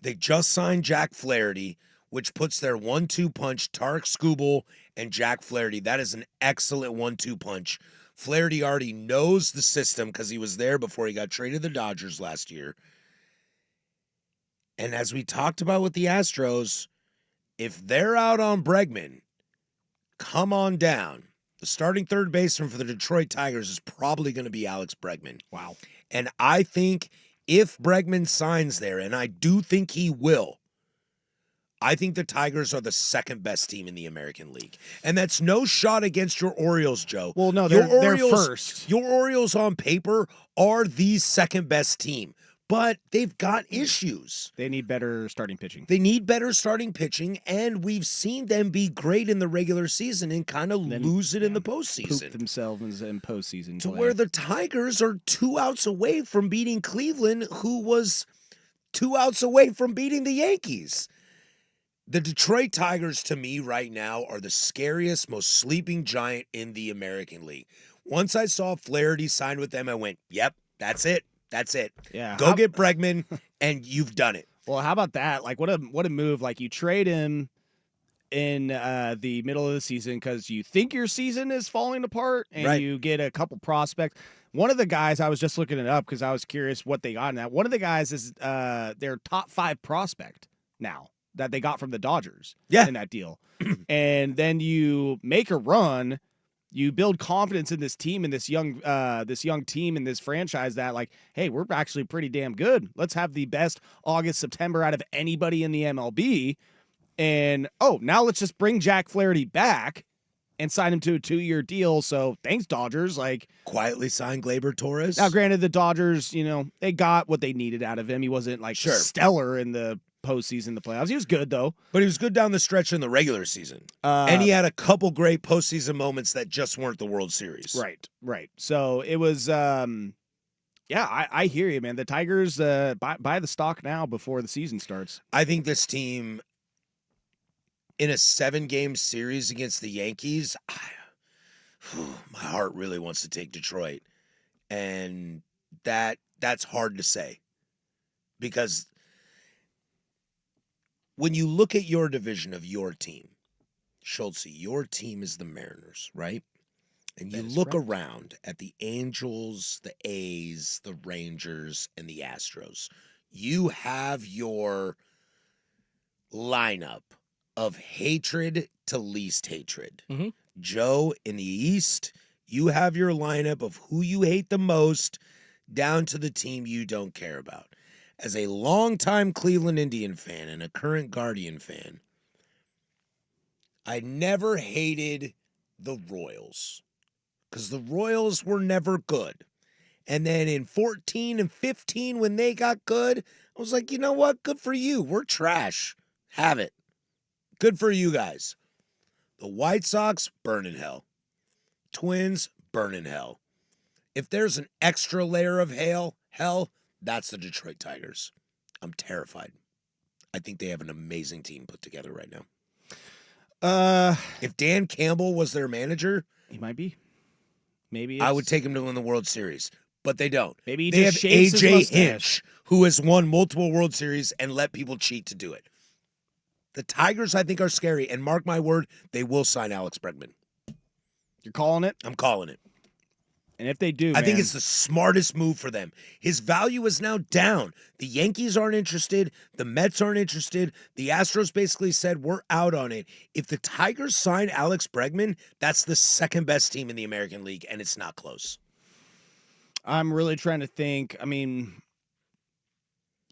They just signed Jack Flaherty, which puts their 1-2 punch, Tarek Skubal and Jack Flaherty. That is an excellent 1-2 punch. Flaherty already knows the system because he was there before he got traded to the Dodgers last year. And as we talked about with the Astros, if they're out on Bregman, come on down. The starting third baseman for the Detroit Tigers is probably going to be Alex Bregman. Wow. And I think if Bregman signs there, and I do think he will, I think the Tigers are the second best team in the American League. And that's no shot against your Orioles, Joe. Well, no, Your they're Orioles- first. Your Orioles on paper are the second best team, but they've got issues. They need better starting pitching. They need better starting pitching, and we've seen them be great in the regular season and kind of Then, lose it in the Poop postseason. themselves in postseason To play. where the Tigers are 2 outs away from beating Cleveland, who was 2 outs away from beating the Yankees. The Detroit Tigers, to me, right now, are the scariest, most sleeping giant in the American League. Once I saw Flaherty signed with them, I went, yep, that's it. That's it. Yeah. Go get Bregman, and you've done it. Well, how about that? Like, what a move! Like, you trade him in the middle of the season because you think your season is falling apart, and Right. you get a couple prospects. One of the guys, I was just looking it up because I was curious what they got in that. One of the guys is their top 5 prospect now that they got from the Dodgers in that deal. And then you make a run. You build confidence in this team and this young team and this franchise that, like, hey, we're actually pretty damn good. Let's have the best August, September out of anybody in the MLB. And, now let's just bring Jack Flaherty back and sign him to a 2-year deal. So thanks, Dodgers. Like, quietly signed Gleyber Torres. Now, granted, the Dodgers, they got what they needed out of him. He wasn't, like, stellar in the postseason, the playoffs. He was good, though. But he was good down the stretch in the regular season. And he had a couple great postseason moments that just weren't the World Series. Right. So it was, I hear you, man. The Tigers, buy the stock now before the season starts. I think this team, in a 7-game series against the Yankees, my heart really wants to take Detroit. And that's hard to say. Because when you look at your division of your team, Schultze, your team is the Mariners, right? And you look around at the Angels, the A's, the Rangers, and the Astros. You have your lineup of hatred to least hatred. Mm-hmm. Joe, in the East, you have your lineup of who you hate the most down to the team you don't care about. As a longtime Cleveland Indian fan and a current Guardian fan, I never hated the Royals because the Royals were never good. And then in 14 and 15, when they got good, I was like, you know what? Good for you. We're trash. Have it. Good for you guys. The White Sox, burn in hell. Twins, burn in hell. If there's an extra layer of hell, that's the Detroit Tigers. I'm terrified. I think they have an amazing team put together right now. If Dan Campbell was their manager, he might be. Maybe I would take him to win the World Series, but they don't. Maybe they have just shaves his AJ mustache. Hinch, who has won multiple World Series and let people cheat to do it. The Tigers, I think, are scary, and mark my word, they will sign Alex Bregman. You're calling it? I'm calling it. And if they do, I think it's the smartest move for them. His value is now down. The Yankees aren't interested. The Mets aren't interested. The Astros basically said, we're out on it. If the Tigers sign Alex Bregman, that's the second best team in the American League, and it's not close. I'm really trying to think. I mean,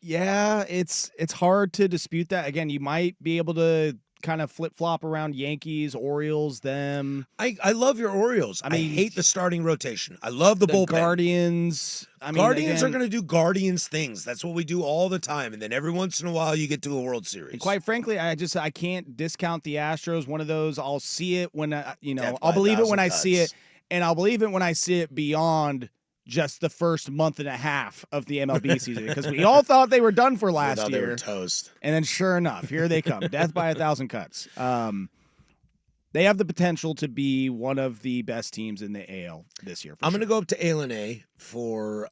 yeah, it's hard to dispute that. Again, you might be able to kind of flip-flop around Yankees, Orioles, them. I love your Orioles. I hate the starting rotation. I love the bullpen. Guardians. Guardians are going to do Guardians things. That's what we do all the time. And then every once in a while, you get to a World Series. And quite frankly, I can't discount the Astros. One of those, I'll see it when Death I'll by believe it 1,000 when I cuts. see it, and I'll believe it when I see it beyond just the first month and a half of the MLB season, because we all thought they were done for last thought year. they were toast. And then sure enough, here they come. Death by 1,000 cuts. They have the potential to be one of the best teams in the AL this year. I'm going to go up to A for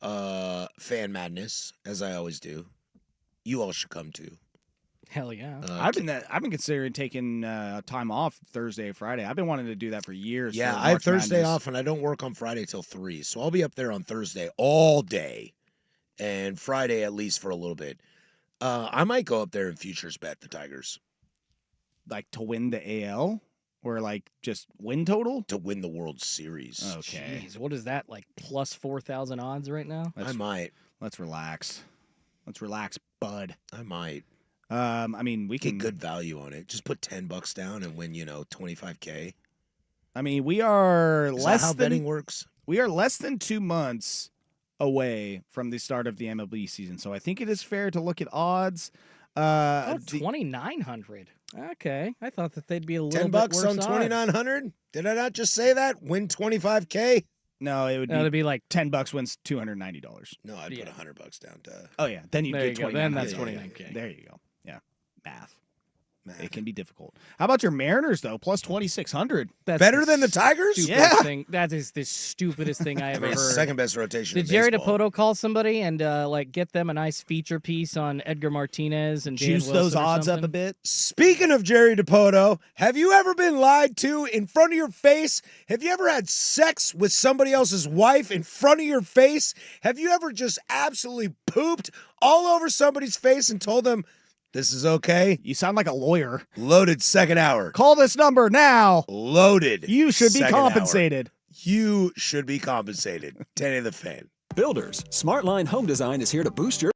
Fan Madness, as I always do. You all should come too. Hell yeah. I've been considering taking time off Thursday, Friday. I've been wanting to do that for years. Yeah, for I have March Thursday Madness. off, and I don't work on Friday till 3. So I'll be up there on Thursday all day, and Friday at least for a little bit. I might go up there and futures bet the Tigers. Like to win the AL? Or like just win total? To win the World Series. Okay. Jeez, what is that, like plus 4,000 odds right now? I might. Let's relax. Let's relax, bud. I might. I mean, we can Get good value on it. Just put $10 down and win, $25K. I mean, we are Is less that how than betting works? We are less than 2 months away from the start of the MLB season, so I think it is fair to look at odds. 2,900. Okay, I thought that they'd be a little $10 bit worse on odds. 2,900. Did I not just say that? Win 25K. No, it would No, it'd be like $10 wins $290. No, I'd put $100 down to. Oh yeah, then you There get you go. 29. Then that's Yeah, 29K. There you go. Yeah, math. It can be difficult. How about your Mariners, though? Plus 2,600. That's Better than the Tigers? stupidest thing. That is the stupidest thing I ever heard. Second best rotation. Did in Jerry baseball. Dipoto call somebody and get them a nice feature piece on Edgar Martinez and Dan Juice Wilson those or odds up something? a bit. Speaking of Jerry Dipoto, have you ever been lied to in front of your face? Have you ever had sex with somebody else's wife in front of your face? Have you ever just absolutely pooped all over somebody's face and told them, this is okay? You sound like a lawyer. Loaded second hour. Call this number now. Loaded. You should be second hour. compensated. You should be compensated. 10 of the fan. Builders, SmartLine Home Design is here to boost your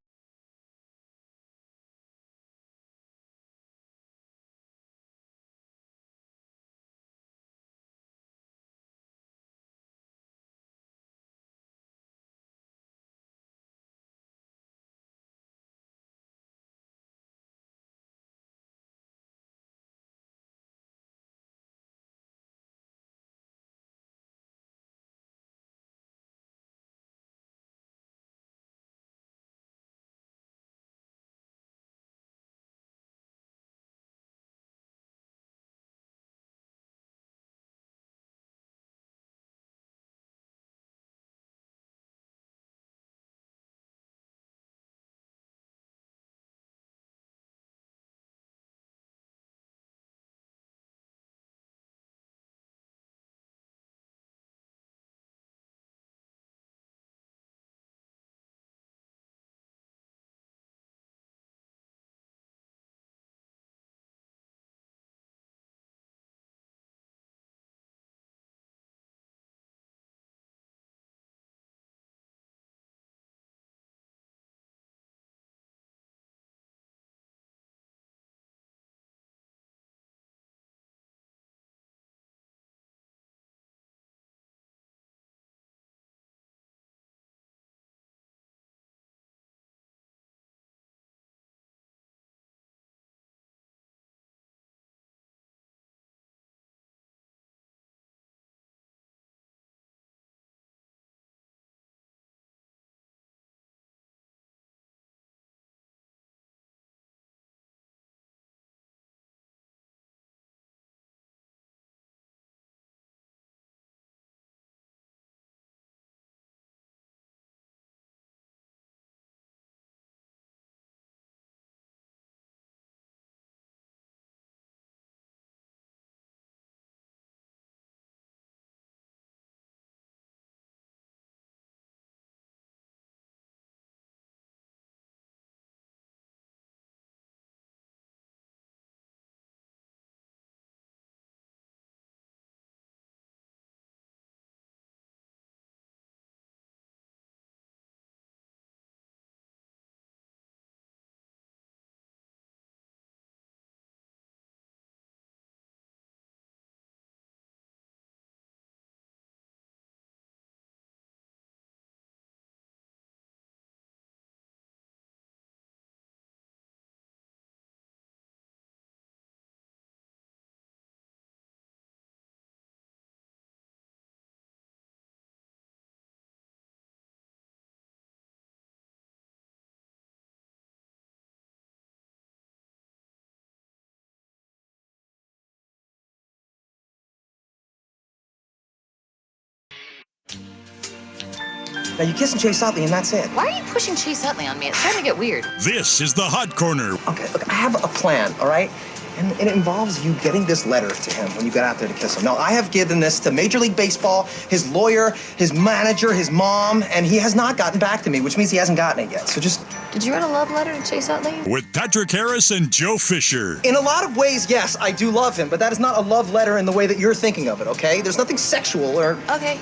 Now, you kiss and Chase Utley, and that's it. Why are you pushing Chase Utley on me? It's starting to get weird. This is the Hot Corner. Okay, look, I have a plan, all right? And it involves you getting this letter to him when you got out there to kiss him. Now, I have given this to Major League Baseball, his lawyer, his manager, his mom, and he has not gotten back to me, which means he hasn't gotten it yet. So just... Did you write a love letter to Chase Utley? With Patrick Harris and Joe Fisher. In a lot of ways, yes, I do love him, but that is not a love letter in the way that you're thinking of it, okay? There's nothing sexual or... Okay,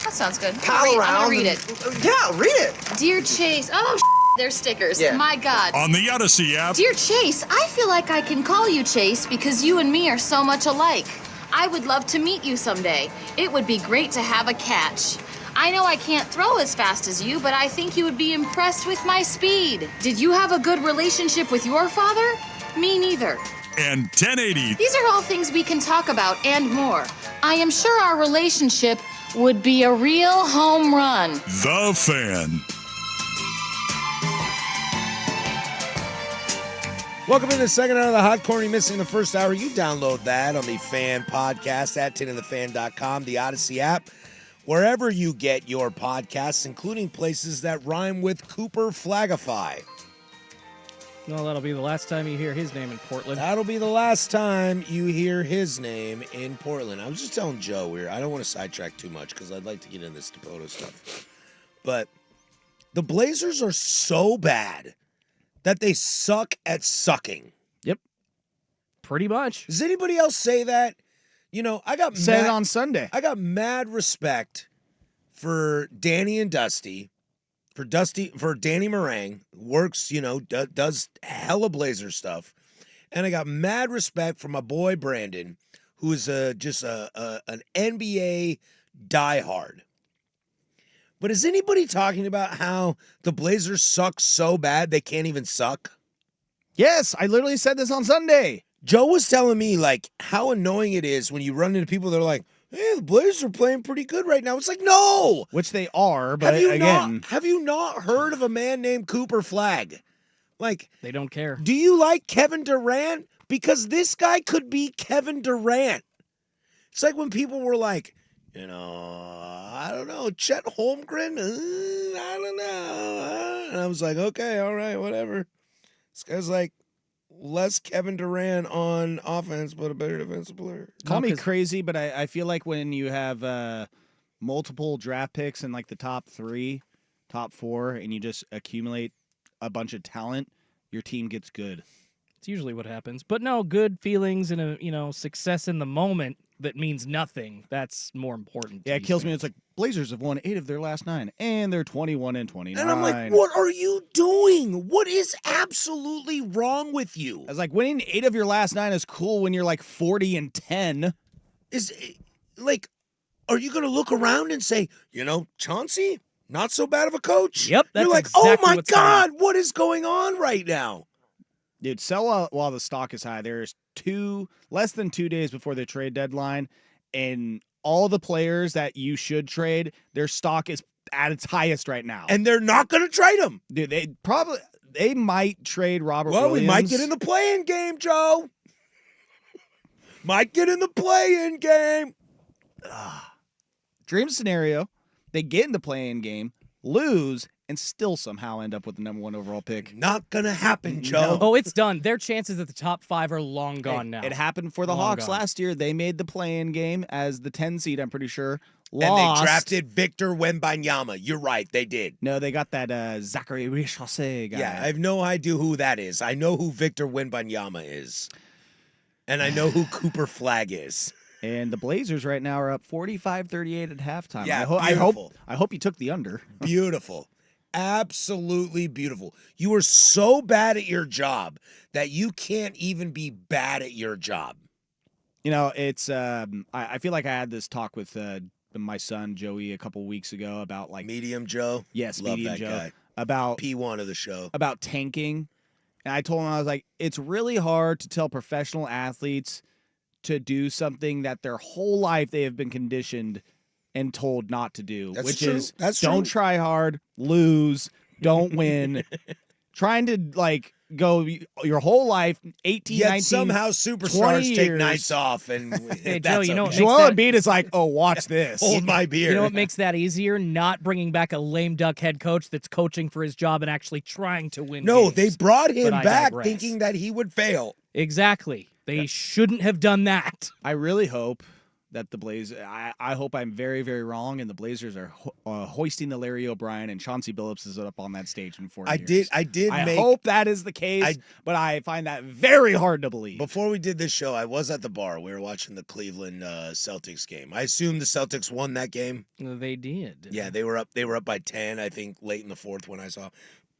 that sounds good. Pal I'm around. gonna read it. Yeah, read it. Dear Chase, oh, there's stickers. Yeah. My God. On the Odyssey app. Dear Chase, I feel like I can call you Chase because you and me are so much alike. I would love to meet you someday. It would be great to have a catch. I know I can't throw as fast as you, but I think you would be impressed with my speed. Did you have a good relationship with your father? Me neither. And 1080. These are all things we can talk about and more. I am sure our relationship would be a real home run. The Fan. Welcome to the second hour of the Hot Corner. Missing the first hour, you download that on the Fan Podcast at 10thefan.com, the Odyssey app, wherever you get your podcasts, including places that rhyme with Cooper Flagify. Well, that'll be the last time you hear his name in Portland. That'll be the last time you hear his name in Portland. I was just telling Joe I don't want to sidetrack too much because I'd like to get into this Dipoto stuff. But the Blazers are so bad that they suck at sucking. Yep. Pretty much. Does anybody else say that? You know, I got Said it on Sunday. I got mad respect for Danny and Dusty, for Danny Meringue, works, does hella Blazer stuff. And I got mad respect for my boy Brandon, who is just an NBA diehard. But is anybody talking about how the Blazers suck so bad they can't even suck? Yes, I literally said this on Sunday. Joe was telling me, like, how annoying it is when you run into people that are like, hey, the Blazers are playing pretty good right now. It's like, no! Which they are, but have you not heard of a man named Cooper Flagg? Like, they don't care. Do you like Kevin Durant? Because this guy could be Kevin Durant. It's like when people were like, I don't know, Chet Holmgren? I don't know. And I was like, okay, all right, whatever. This guy's like less Kevin Durant on offense, but a better defensive player. Call me crazy, but I feel like when you have multiple draft picks in like the top 3, top 4, and you just accumulate a bunch of talent, your team gets good. It's usually what happens. But no, good feelings and success in the moment that means nothing. That's more important. Yeah, it kills me. It's like Blazers have won 8 of their last 9, and they're 21-29. And I'm like, what are you doing? What is absolutely wrong with you? I was like, winning 8 of your last 9 is cool when you're like 40-10. Is like, are you going to look around and say, Chauncey, not so bad of a coach? Yep, that's You're like, exactly oh my what's going God, what is going on right now? Dude, sell while the stock is high. There's less than 2 days before the trade deadline, and all the players that you should trade, their stock is at its highest right now. And they're not going to trade him. Dude, they might trade Robert Williams. We might get in the play-in game, Joe. Might get in the play-in game. Dream scenario, they get in the play-in game, lose, and still somehow end up with the number 1 overall pick. Not gonna happen, Joe. Oh, it's done. Their chances at the top 5 are long gone now. It happened for the Hawks last year. They made the play-in game as the 10 seed, I'm pretty sure. Lost. And they drafted Victor Wembanyama. You're right, they did. No, they got that Zachary Richaussé guy. Yeah, I have no idea who that is. I know who Victor Wembanyama is. And I know who Cooper Flagg is. And the Blazers right now are up 45-38 at halftime. Yeah, I hope you took the under. Beautiful. Absolutely beautiful. You are so bad at your job that you can't even be bad at your job. It's I feel like I had this talk with my son Joey a couple weeks ago about like Medium Joe. Yes, Love Medium that Joe. guy. About P1 of the show. About tanking. And I told him, I was like, it's really hard to tell professional athletes to do something that their whole life they have been conditioned and told not to do, don't try hard, lose, don't win. Trying to like go your whole life, 18, Yet 19, somehow superstars take nights off. And hey, Joe, Joel Embiid is like, oh, watch this. Hold my beer. You know what makes that easier? Not bringing back a lame duck head coach that's coaching for his job and actually trying to win games. They brought him But I back digress. thinking that he would fail. Exactly. They shouldn't have done that. I really hope that the Blazers, I hope I'm very, very wrong, and the Blazers are hoisting the Larry O'Brien and Chauncey Billups is up on that stage in 4 years. I hope that is the case, but I find that very hard to believe. Before we did this show, I was at the bar. We were watching the Cleveland Celtics game. I assume the Celtics won that game. They did. Yeah, they were up. They were up by 10, I think, late in the fourth when I saw.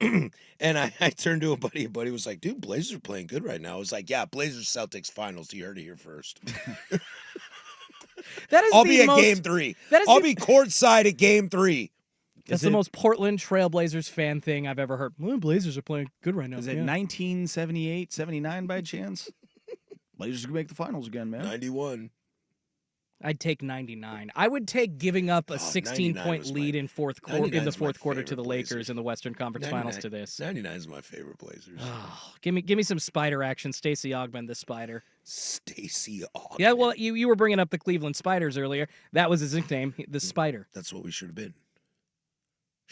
And I turned to a buddy. A buddy was like, dude, Blazers are playing good right now. I was like, yeah, Blazers Celtics finals. You heard it here first. I'll be at game 3. I'll be courtside at game 3. That's the most Portland Trailblazers fan thing I've ever heard. Well, Blazers are playing good right now. Is it 1978, 79 by chance? Blazers are going to make the finals again, man. 91. I'd take 99. I would take giving up a 16-point lead in the fourth quarter to the Lakers in the Western Conference Finals to this. 99 is my favorite Blazers. Oh, give me some Spider action. Stacey Ogman, the Spider. Stacey Ogman. Yeah, well, you were bringing up the Cleveland Spiders earlier. That was his nickname, the Spider. That's what we should have been.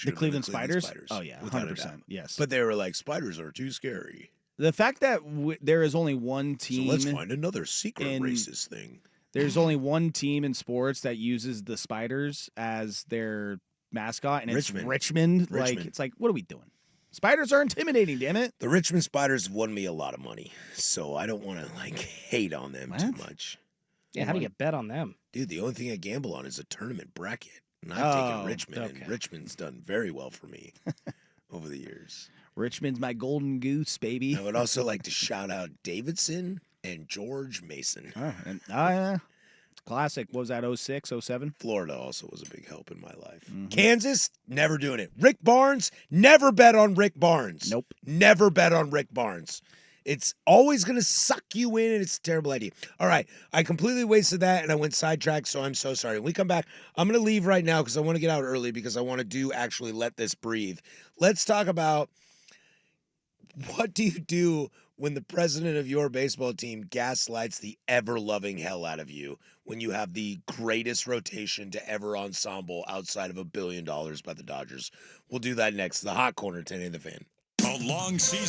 The Cleveland Spiders? Oh, yeah, 100%. Yes. But they were like, spiders are too scary. The fact that there is only one team. So let's find another secret racist thing. There's only one team in sports that uses the Spiders as their mascot, and it's Richmond. Like, it's like, what are we doing? Spiders are intimidating, damn it. The Richmond Spiders have won me a lot of money, so I don't want to hate on them too much. Yeah, how do you bet on them? Dude, the only thing I gamble on is a tournament bracket. And I've taken Richmond, and Richmond's done very well for me over the years. Richmond's my golden goose, baby. I would also like to shout out Davidson and George Mason. Yeah. Classic. What was that, 06, 07? Florida also was a big help in my life. Mm-hmm. Kansas, never doing it. Rick Barnes, never bet on Rick Barnes. Nope. Never bet on Rick Barnes. It's always going to suck you in, and it's a terrible idea. All right, I completely wasted that, and I went sidetracked, so I'm so sorry. When we come back, I'm going to leave right now because I want to get out early because I want to actually let this breathe. Let's talk about what do you do when the president of your baseball team gaslights the ever-loving hell out of you when you have the greatest rotation to ever ensemble outside of $1 billion by the Dodgers. We'll do that next. The Hot Corner, 1080 The Fan. A long season.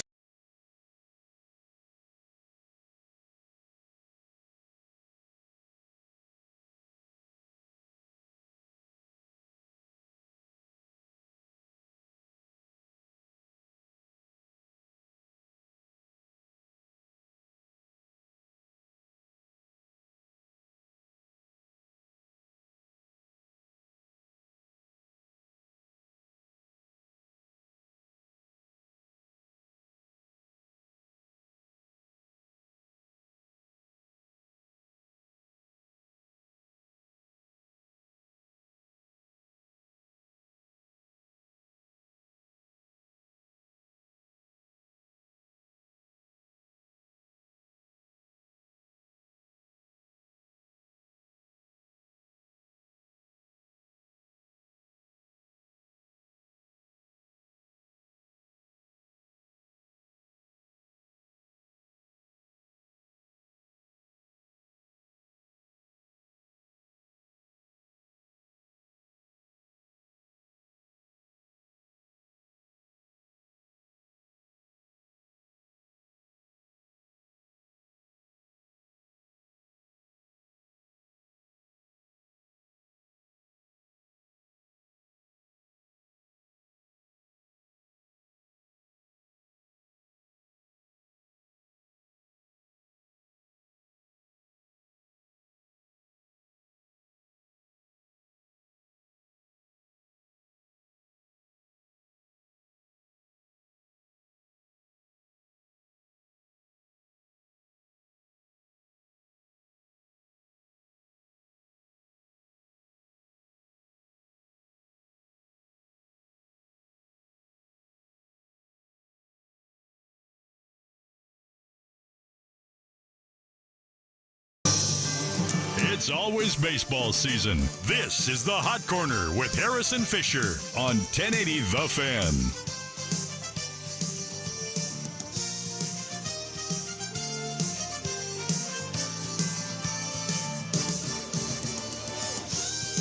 It's always baseball season. This is the Hot Corner with Harrison Fisher on 1080 The Fan.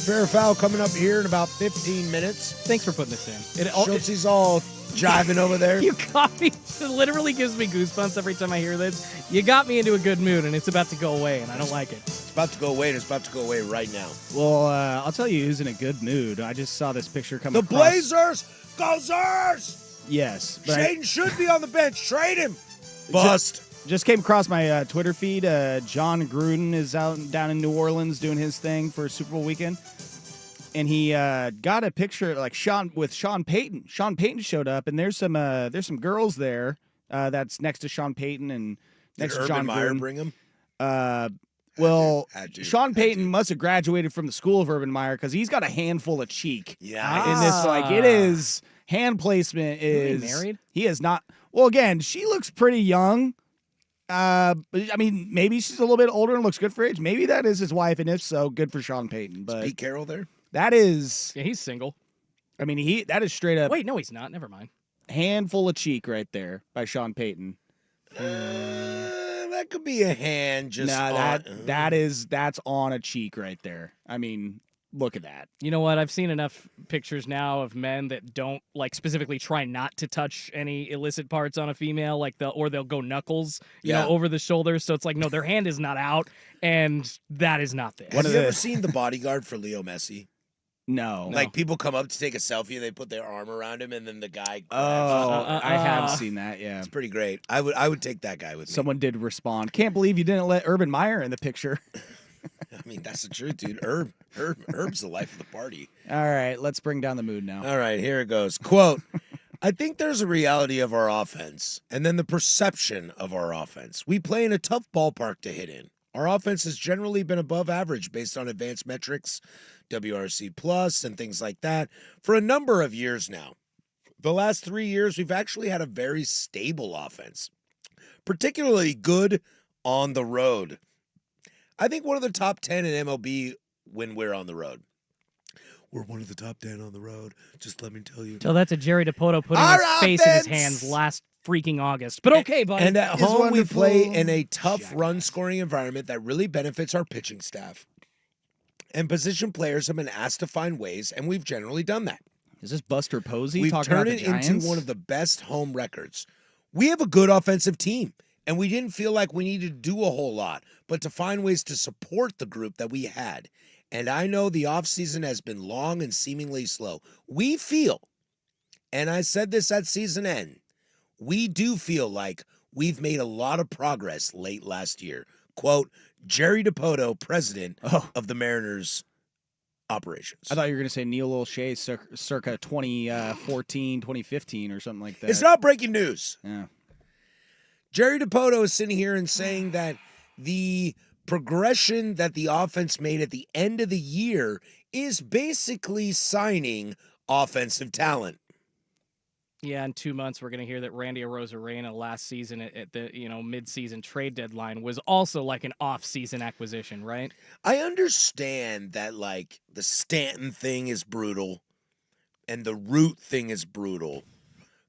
Fair foul coming up here in about 15 minutes. Thanks for putting this in. Schultze's all jiving over there. You got me. It literally gives me goosebumps every time I hear this. You got me into a good mood, and it's about to go away, and I don't like it. It's about to go away, and it's about to go away right now. Well, I'll tell you who's in a good mood. I just saw this picture come across. The Blazers! Go Zers! Yes. Shaden should be on the bench. Trade him. Bust. Just came across my Twitter feed. John Gruden is down in New Orleans doing his thing for Super Bowl weekend. And he got a picture like Sean Payton. Sean Payton showed up, and there's some girls there that's next to Sean Payton and next to John Meyer Gruden. Bring him? Sean Payton must have graduated from the school of Urban Meyer because he's got a handful of cheek. Yeah. In this, like, it is hand placement is. Is he married? He is not. Well, again, she looks pretty young. I mean, maybe she's a little bit older and looks good for age. Maybe that is his wife, and if so, good for Sean Payton. But Pete Carroll there? That is. Yeah, he's single. I mean, that is straight up. Wait, no, he's not. Never mind. Handful of cheek right there by Sean Payton. That could be a hand. Just that's on a cheek right there. I mean, look at that. You know what? I've seen enough pictures now of men that don't like specifically try not to touch any illicit parts on a female, like they'll go knuckles, you know, over the shoulders. So it's like, no, their hand is not out, and that is not there. Have you ever seen The Bodyguard for Leo Messi? No. Like people come up to take a selfie and they put their arm around him and then the guy grabs I have seen that, yeah. It's pretty great. I would take that guy with me. Someone did respond. Can't believe you didn't let Urban Meyer in the picture. I mean, that's the truth, dude. Herb's the life of the party. All right, let's bring down the mood now. All right, here it goes. Quote, I think there's a reality of our offense and then the perception of our offense. We play in a tough ballpark to hit in. Our offense has generally been above average based on advanced metrics, WRC plus, and things like that for a number of years now. The last 3 years, we've actually had a very stable offense, particularly good on the road. I think one of the top 10 in MLB when we're on the road. We're one of the top 10 on the road. Just let me tell you. So that's a Jerry DePoto putting Our his face in his offense! hands last freaking August. But okay, buddy. And at home, we play in a tough run-scoring environment that really benefits our pitching staff. And position players have been asked to find ways, and we've generally done that. Is this Buster Posey We've talking about turned the it Giants? into one of the best home records. We have a good offensive team, and we didn't feel like we needed to do a whole lot, but to find ways to support the group that we had. And I know the offseason has been long and seemingly slow. We feel, and I said this at season end, we do feel like we've made a lot of progress late last year. Quote, Jerry DePoto, president of the Mariners operations. I thought you were going to say Neil O'Shea circa 2014, 2015 or something like that. It's not breaking news. Yeah. Jerry DePoto is sitting here and saying that the progression that the offense made at the end of the year is basically signing offensive talent. Yeah, in 2 months, we're going to hear that Randy Arozarena last season at the mid-season trade deadline was also like an off-season acquisition, right? I understand that like the Stanton thing is brutal and the Root thing is brutal,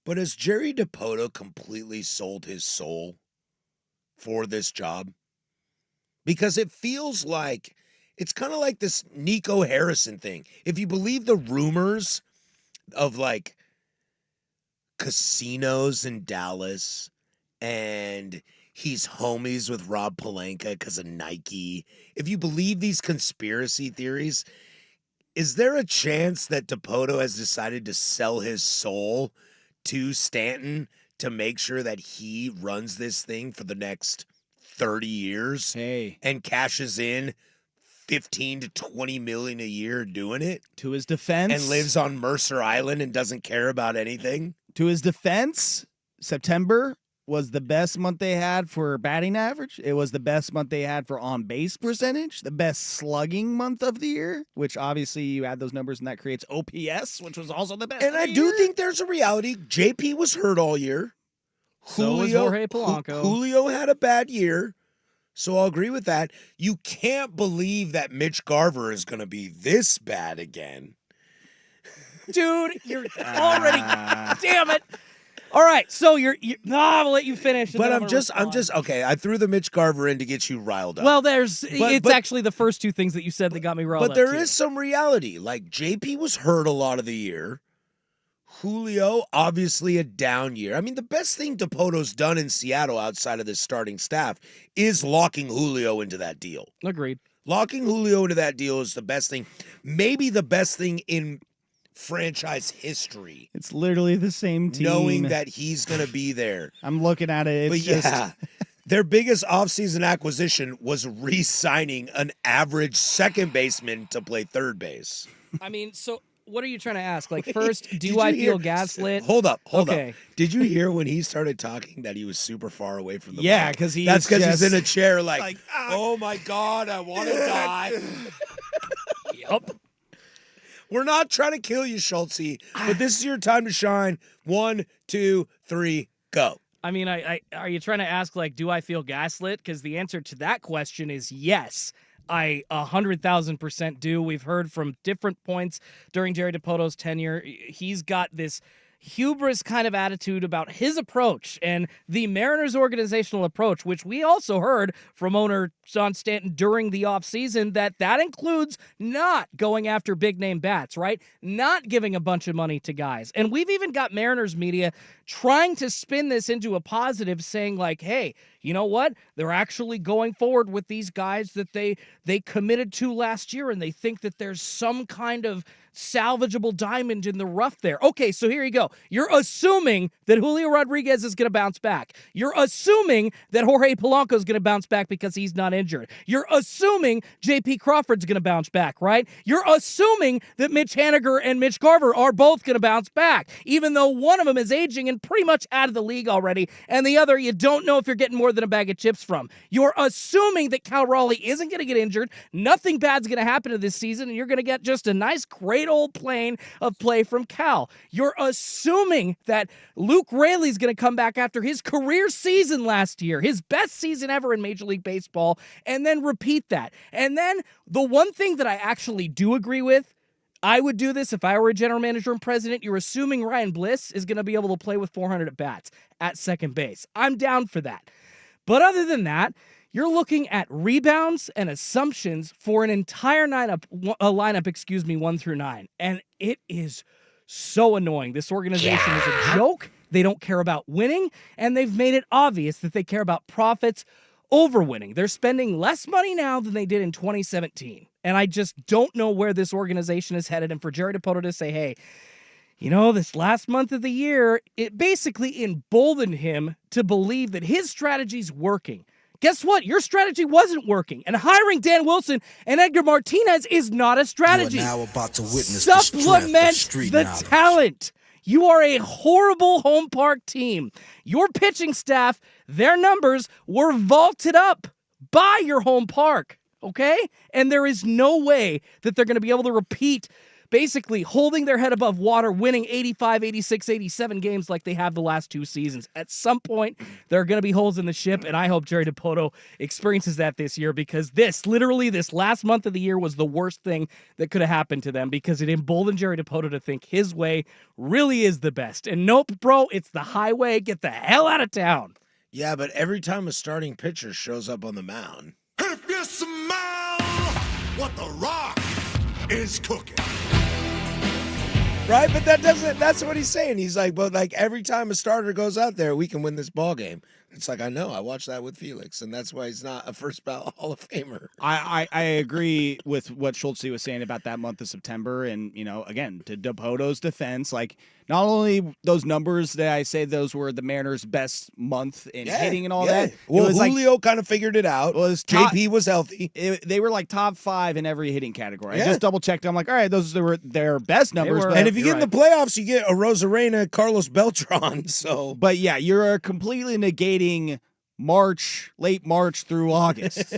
but has Jerry DePoto completely sold his soul for this job? Because it feels like it's kind of like this Nico Harrison thing. If you believe the rumors of like casinos in Dallas and he's homies with Rob Pelinka because of Nike, if you believe these conspiracy theories, is there a chance that DePoto has decided to sell his soul to Stanton to make sure that he runs this thing for the next 30 years and cashes in 15 to 20 million a year doing it? To his defense. And lives on Mercer Island and doesn't care about anything? To his defense, September was the best month they had for batting average. It was the best month they had for on-base percentage, the best slugging month of the year, which obviously you add those numbers and that creates OPS, which was also the best. And I do think there's a reality. JP was hurt all year. So was Jorge Polanco. Julio had a bad year, so I'll agree with that. You can't believe that Mitch Garver is going to be this bad again. Dude, you're already damn it. All right, so I'll let you finish. But I'm just okay. I threw the Mitch Garver in to get you riled up. Well, it's actually the first two things that you said that got me riled up. But there is some reality. Like JP was hurt a lot of the year. Julio, obviously a down year. I mean, the best thing DePoto's done in Seattle outside of the starting staff is locking Julio into that deal. Agreed. Locking Julio into that deal is the best thing. Maybe the best thing in franchise history. It's literally the same team. Knowing that he's going to be there. I'm looking at it. It's just... Their biggest offseason acquisition was re-signing an average second baseman to play third base. I mean, so what are you trying to ask? Like, first, do I feel gaslit? Hold up. Did you hear when he started talking that he was super far away from the mic? because that's because he's in a chair like oh my God, I want to die. Yup. We're not trying to kill you, Schultze, but this is your time to shine. 1, 2, 3, go. I mean, are you trying to ask, like, do I feel gaslit? Because the answer to that question is yes. I 100,000% do. We've heard from different points during Jerry DiPoto's tenure. He's got this hubris kind of attitude about his approach and the Mariners organizational approach, which we also heard from owner John Stanton during the offseason, that includes not going after big name bats, right? Not giving a bunch of money to guys. And we've even got Mariners media trying to spin this into a positive, saying like, hey, you know what? They're actually going forward with these guys that they committed to last year, and they think that there's some kind of salvageable diamond in the rough there. Okay, so here you go. You're assuming that Julio Rodriguez is going to bounce back. You're assuming that Jorge Polanco is going to bounce back because he's not injured. You're assuming J.P. Crawford's going to bounce back, right? You're assuming that Mitch Haniger and Mitch Garver are both going to bounce back, even though one of them is aging and pretty much out of the league already, and the other you don't know if you're getting more than a bag of chips from. You're assuming that Cal Raleigh isn't going to get injured, nothing bad's going to happen to this season, and you're going to get just a nice, great old plane of play from Cal. You're assuming that Luke Raley's going to come back after his career season last year, his best season ever in Major League Baseball, and then repeat that. And then the one thing that I actually do agree with, I would do this if I were a general manager and president. You're assuming Ryan Bliss is going to be able to play with 400 at-bats at second base. I'm down for that. But other than that, you're looking at rebounds and assumptions for an entire lineup, 1 through 9. And it is so annoying. This organization is a joke. They don't care about winning, and they've made it obvious that they care about profits over winning. They're spending less money now than they did in 2017. And I just don't know where this organization is headed. And for Jerry DiPoto to say, hey, you know, this last month of the year, it basically emboldened him to believe that his strategy's working. Guess what? Your strategy wasn't working. And hiring Dan Wilson and Edgar Martinez is not a strategy. You are now about to witness Supplement the talent. You are a horrible home park team. Your pitching staff, their numbers were vaulted up by your home park, okay? And there is no way that they're going to be able to repeat basically holding their head above water, winning 85, 86, 87 games like they have the last 2 seasons. At some point, there are going to be holes in the ship, and I hope Jerry DiPoto experiences that this year, because this last month of the year was the worst thing that could have happened to them, because it emboldened Jerry DiPoto to think his way really is the best. And nope, bro, it's the highway. Get the hell out of town. Yeah, but every time a starting pitcher shows up on the mound, if you smell what the Rock is cooking. Right, but that's what he's saying. He's like, but like every time a starter goes out there, we can win this ball game. It's like, I know, I watched that with Felix, and that's why he's not a first ballot Hall of Famer. I agree with what Schulte was saying about that month of September. And, you know, again, to DiPoto's defense, like, not only those numbers that I say those were the Mariners' best month in hitting and all that. Well, Julio kind of figured it out. JP was healthy. They were like top 5 in every hitting category. I just double checked. I'm like, all right, those were their best numbers. And if you get in the playoffs, you get a Rosarena, Carlos Beltran. So, but yeah, you're completely negating late March through August.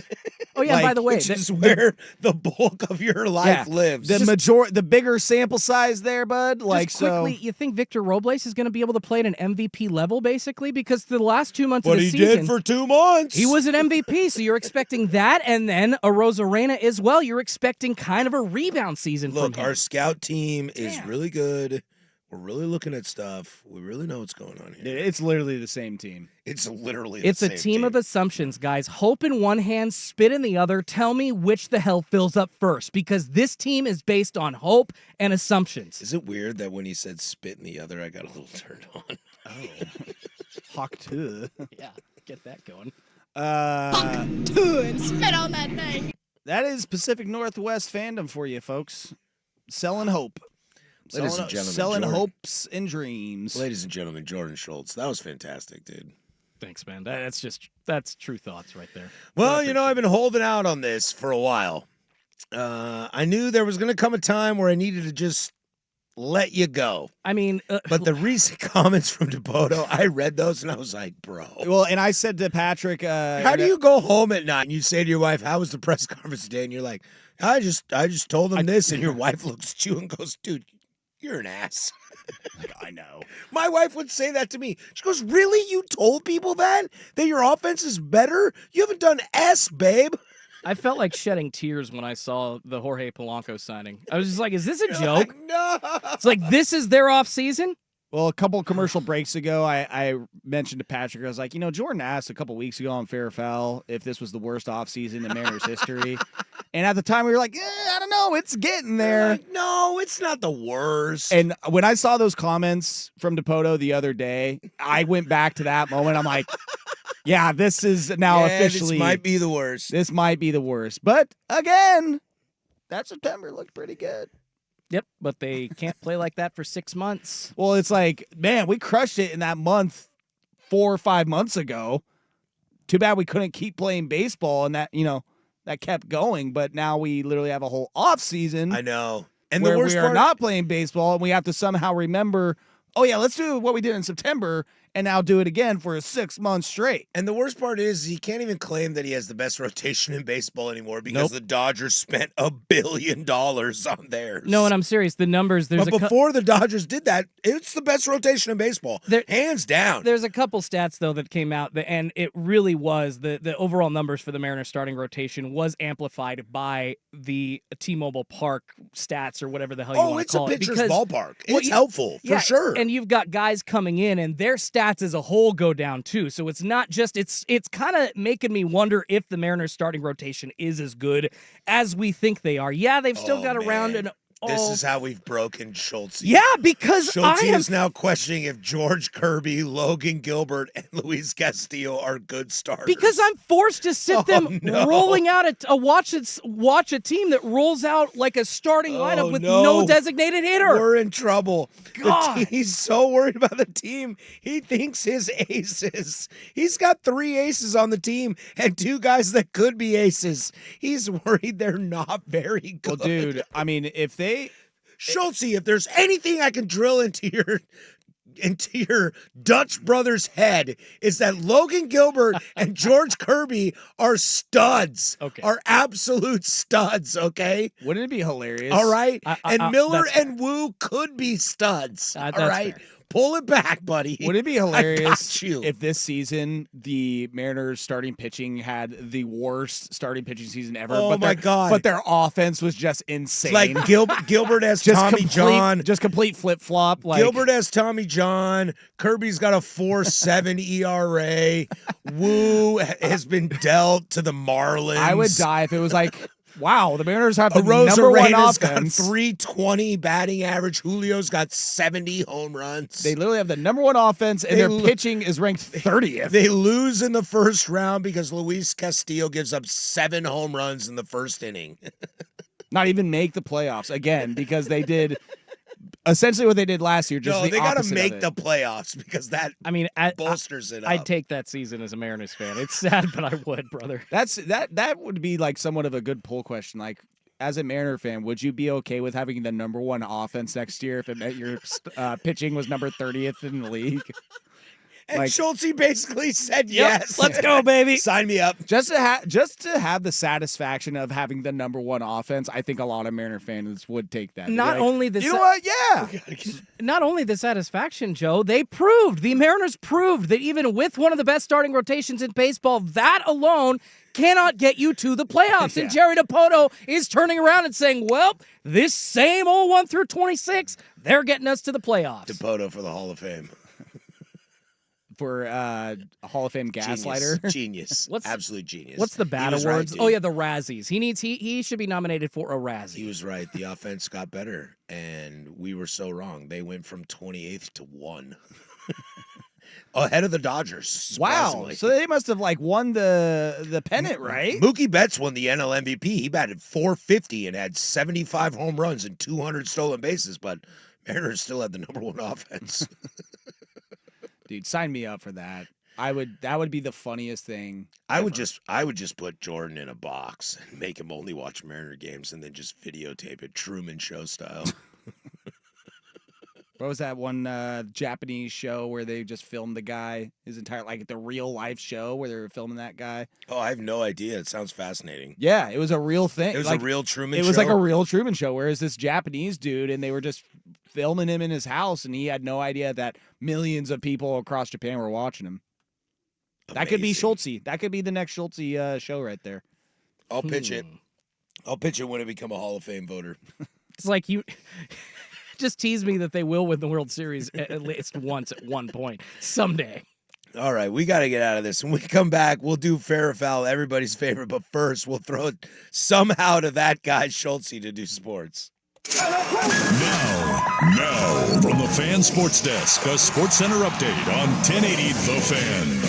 Oh yeah, by the way, which is where the bulk of your life lives. The bigger sample size there, bud. Like, just quickly, you think Victor Robles is going to be able to play at an MVP level, basically? Because the last 2 months of the season, he did for 2 months, he was an MVP. So you're expecting that, and then a Rosarena as well. You're expecting kind of a rebound season from him. Our scout team is really good. We're really looking at stuff. We really know what's going on here. It's literally the same team. It's literally It's a team of assumptions, guys. Hope in one hand, spit in the other. Tell me which the hell fills up first, because this team is based on hope and assumptions. Is it weird that when he said spit in the other, I got a little turned on? Oh. Hawk 2. Yeah, get that going. Hawk 2 and spit on that thing. That is Pacific Northwest fandom for you, folks. Selling hope. Ladies and gentlemen, selling hopes and dreams. Ladies and gentlemen, Jordan Schultz. That was fantastic, dude. Thanks, man. That's true thoughts right there. Well, you know, I've been holding out on this for a while. I knew there was going to come a time where I needed to just let you go. I mean, but the recent comments from DiPoto, I read those and I was like, bro. Well, and I said to Patrick, how do you go home at night and you say to your wife, how was the press conference today? And you're like, I just told him this, and your wife looks at you and goes, dude, You're an ass. I know. My wife would say that to me. She goes, really? You told people that? That your offense is better? You haven't done S, babe. I felt like shedding tears when I saw the Jorge Polanco signing. I was just like, is this a joke? Like, no. It's like, this is their off season? Well, a couple commercial breaks ago, I mentioned to Patrick, I was like, Jordan asked a couple weeks ago on Fair or Foul if this was the worst offseason in Mariners history. And at the time, we were like, I don't know, it's getting there. Like, no, it's not the worst. And when I saw those comments from DePoto the other day, I went back to that moment. I'm like, yeah, this is now officially. This might be the worst. This might be the worst. But again, that September looked pretty good. Yep, but they can't play like that for 6 months. Well, it's like, man, we crushed it in that month 4 or 5 months ago. Too bad we couldn't keep playing baseball and that, that kept going. But now we literally have a whole off season. I know. And where the worst we are part, not playing baseball and we have to somehow remember, oh, yeah, let's do what we did in September and now do it again for 6 months straight. And the worst part is he can't even claim that he has the best rotation in baseball anymore because the Dodgers spent $1 billion on theirs. No, and I'm serious. The numbers, But before the Dodgers did that, it's the best rotation in baseball. Hands down. There's a couple stats, though, that came out, and it really was the overall numbers for the Mariners starting rotation was amplified by the T-Mobile Park stats or whatever the hell you want to call it. Oh, it's a pitcher's ballpark. It's helpful, for sure. And you've got guys coming in, and their stats as a whole go down, too. So it's not just, it's kind of making me wonder if the Mariners starting rotation is as good as we think they are. Yeah, they've still got around an This is how we've broken Schultz. Yeah, because Schultz is now questioning if George Kirby, Logan Gilbert, and Luis Castillo are good starters. Because I'm forced to sit them rolling out watch a team that rolls out like a starting lineup with no designated hitter. We're in trouble. God. He's so worried about the team. He thinks his aces. He's got 3 aces on the team and 2 guys that could be aces. He's worried they're not very good. Well, dude, I mean, if Schultz, if there's anything I can drill into your Dutch brother's head, is that Logan Gilbert and George Kirby are studs. Okay. Are absolute studs, okay? Wouldn't it be hilarious? All right? And Miller that's and Wu could be studs. All that's right? fair. Pull it back, buddy. Would it be hilarious I got you. if this season the Mariners starting pitching had the worst starting pitching season ever? Oh, my God. But their offense was just insane. Like Gilbert has Tommy John. Just complete flip-flop. Like, Gilbert has Tommy John. Kirby's got a 4.7 ERA. Wu has been dealt to the Marlins. I would die if it was like, wow, the Mariners have the Rosa number one Reina's got offense. 320 batting average. Julio's got 70 home runs. They literally have the number one offense, and their pitching is ranked 30th. They lose in the first round because Luis Castillo gives up 7 home runs in the first inning. Not even make the playoffs again because they did essentially what they did last year. Just they got to make the playoffs because that bolsters it up. I'd take that season as a Mariners fan. It's sad, but I would, brother. That would be like somewhat of a good poll question. Like, as a Mariner fan, would you be okay with having the number one offense next year if it meant your pitching was number 30th in the league? And Schultz basically said yes. Let's go, baby. Sign me up. Just to have the satisfaction of having the number one offense, I think a lot of Mariner fans would take that. Not only the you know what? Yeah. Not only the satisfaction, Joe, the Mariners proved that even with one of the best starting rotations in baseball, that alone cannot get you to the playoffs. And Jerry DePoto is turning around and saying, well, this same old 1 through 26, they're getting us to the playoffs. DePoto for the Hall of Fame. For a Hall of Fame gaslighter. Genius. Absolute genius. What's the Bat Awards? Right, oh, yeah, the Razzies. He should be nominated for a Razzie. He was right. The offense got better, and we were so wrong. They went from 28th to 1. Ahead of the Dodgers. Wow. So they must have won the pennant, right? Mookie Betts won the NL MVP. He batted .450 and had 75 home runs and 200 stolen bases, but Mariners still had the number one offense. Dude, sign me up for that. That would be the funniest thing. I would just put Jordan in a box and make him only watch Mariner games and then just videotape it Truman Show style. What was that one Japanese show where they just filmed the guy, his entire, the real life show where they were filming that guy? Oh, I have no idea. It sounds fascinating. Yeah, it was a real thing. It was a real Truman Show? It was like a real Truman Show, where it's this Japanese dude, and they were just filming him in his house, and he had no idea that millions of people across Japan were watching him. Amazing. That could be Schultze. That could be the next Schultze show right there. I'll pitch it. I'll pitch it when I become a Hall of Fame voter. It's like you just tease me that they will win the World Series at least once at one point someday. All right, we got to get out of this. When we come back, we'll do fair or foul, everybody's favorite. But first, we'll throw it somehow to that guy, Schultze, to do sports. Now, from the Fan Sports Desk, a Sports Center update on 1080 The Fan.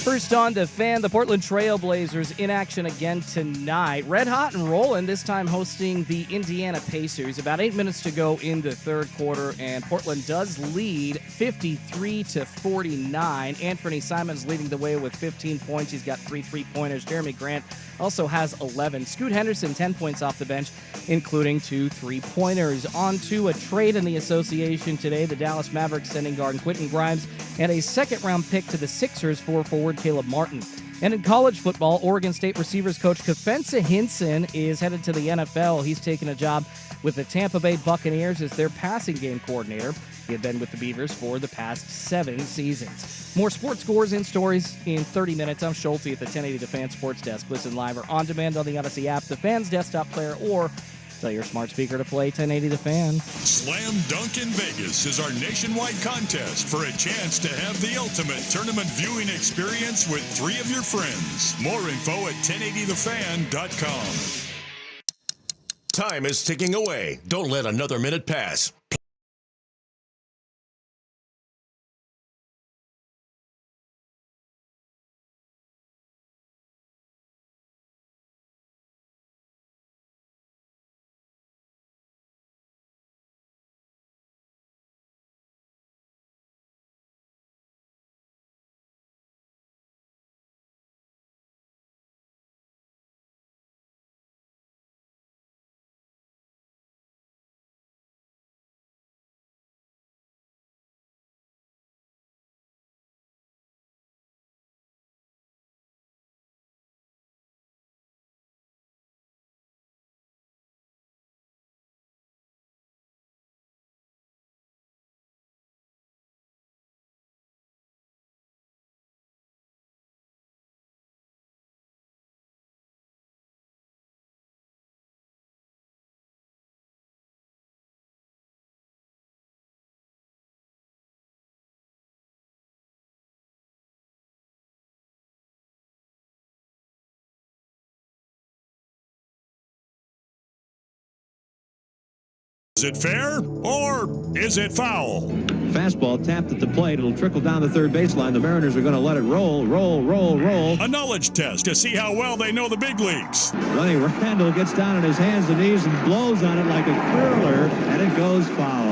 First on to Fan, the Portland Trail Blazers in action again tonight. Red hot and rolling, this time hosting the Indiana Pacers. About 8 minutes to go in the third quarter, and Portland does lead 53-49. Anthony Simons leading the way with 15 points. He's got 3 3-pointers. Jeremy Grant also has 11. Scoot Henderson, 10 points off the bench, including 2 3-pointers. On to a trade in the association today. The Dallas Mavericks sending guard Quentin Grimes and a second-round pick to the Sixers for forward Caleb Martin. And in college football, Oregon State receivers coach Kefensa Hinson is headed to the NFL. He's taken a job with the Tampa Bay Buccaneers as their passing game coordinator. He had been with the Beavers for the past 7 seasons. More sports scores and stories in 30 minutes. I'm Schultze at the 1080 The Fan Sports Desk. Listen live or on demand on the Odyssey app, the Fan's desktop player, or tell your smart speaker to play 1080 The Fan. Slam Dunk in Vegas is our nationwide contest for a chance to have the ultimate tournament viewing experience with 3 of your friends. More info at 1080thefan.com. Time is ticking away. Don't let another minute pass. Is it fair or is it foul? Fastball tapped at the plate. It'll trickle down the third baseline. The Mariners are going to let it roll. A knowledge test to see how well they know the big leagues. Ronnie Randall gets down on his hands and knees and blows on it like a curler, and it goes foul.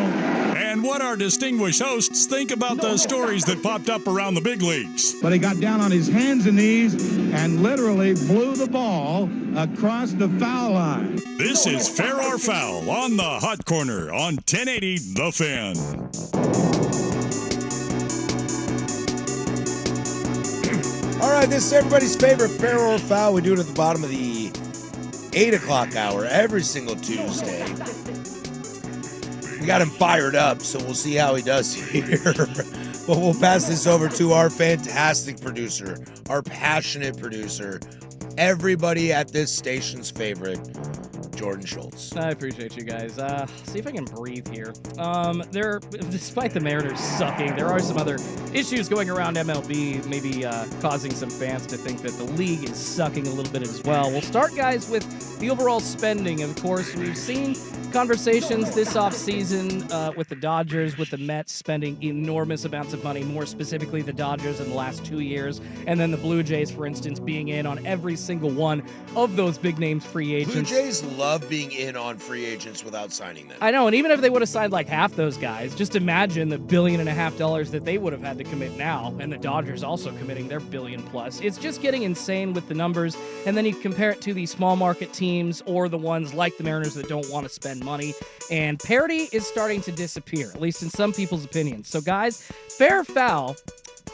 And what our distinguished hosts think about the stories that popped up around the big leagues. But he got down on his hands and knees and literally blew the ball across the foul line. This is Fair or Foul on the Hot Corner on 1080 The Fan. All right, this is everybody's favorite Fair or Foul. We do it at the bottom of the 8 o'clock hour every single Tuesday. We got him fired up, so we'll see how he does here. But we'll pass this over to our fantastic producer, our passionate producer, everybody at this station's favorite, Jordan Schultz. I appreciate you guys. See if I can breathe here. Despite the Mariners sucking, there are some other issues going around MLB, maybe causing some fans to think that the league is sucking a little bit as well. We'll start, guys, with the overall spending. Of course, we've seen conversations this offseason with the Dodgers, with the Mets spending enormous amounts of money, more specifically the Dodgers in the last 2 years, and then the Blue Jays, for instance, being in on every single one of those big-name free agents. Blue Jays love being in on free agents without signing them. I know, and even if they would have signed like half those guys, just imagine the $1.5 billion that they would have had to commit now, and the Dodgers also committing their $1 billion plus. It's just getting insane with the numbers, and then you compare it to the small market teams or the ones like the Mariners that don't want to spend money, and parity is starting to disappear, at least in some people's opinions. So guys, fair or foul,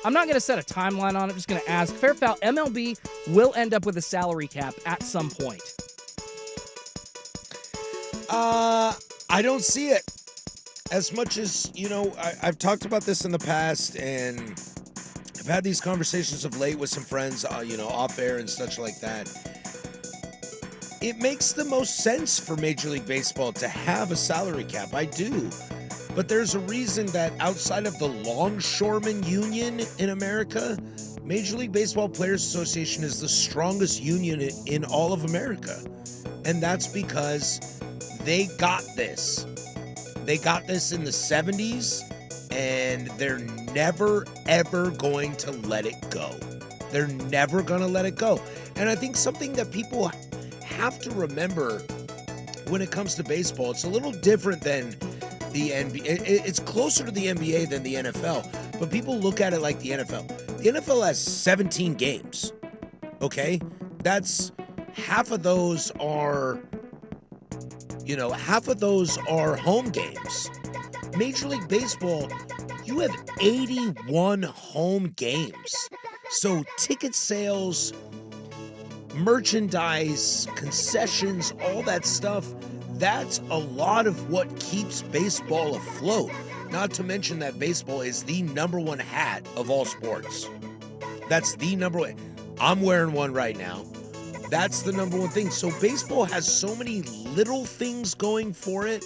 I'm not going to set a timeline on it, I'm just going to ask, fair or foul, MLB will end up with a salary cap at some point. I don't see it. as much as, I've talked about this in the past, and I've had these conversations of late with some friends, off air and such like that. It makes the most sense for Major League Baseball to have a salary cap. I do. But there's a reason that outside of the Longshoremen Union in America, Major League Baseball Players Association is the strongest union in all of America. And that's because they got this. They got this in the 70s, and they're never, ever going to let it go. They're never going to let it go. And I think something that people have to remember when it comes to baseball, it's a little different than the NBA. It's closer to the NBA than the NFL, but people look at it like the NFL. The NFL has 17 games, okay? That's half of those are home games. Major League Baseball, you have 81 home games. So ticket sales, merchandise, concessions, all that stuff, that's a lot of what keeps baseball afloat. Not to mention that baseball is the number one hat of all sports. That's the number one. I'm wearing one right now. That's the number one thing. So baseball has so many little things going for it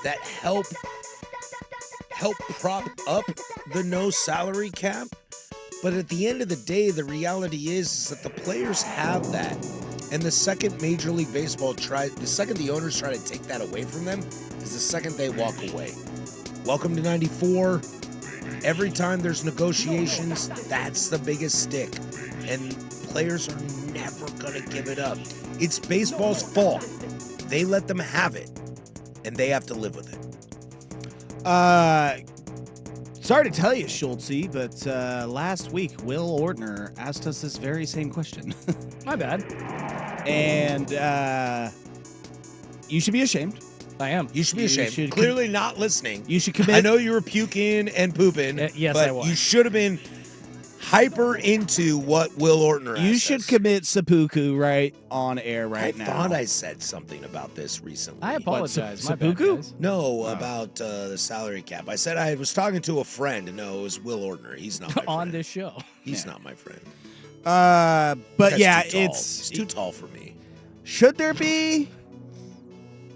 that help prop up the no salary cap. But at the end of the day, the reality is that the players have that. And the second Major League Baseball the second the owners try to take that away from them is the second they walk away. Welcome to 94. Every time there's negotiations, that's the biggest stick. And players are never going to give it up. It's baseball's fault. They let them have it, and they have to live with it. Sorry to tell you, Schultzy, but last week, Will Ortner asked us this very same question. My bad. And you should be ashamed. I am. You should be ashamed. Clearly not listening. You should commit. I know you were puking and pooping. Yes, but I was. You should have been hyper into what Will Ortner asked You should us. commit seppuku right on air right now. I thought I said something about this recently. I apologize. My bad, seppuku? guys. No, about the salary cap. I said I was talking to a friend. No, it was Will Ortner. He's not my friend. On this show. He's not my friend. But That's yeah, too tall. it's He's too tall for me. Should there be?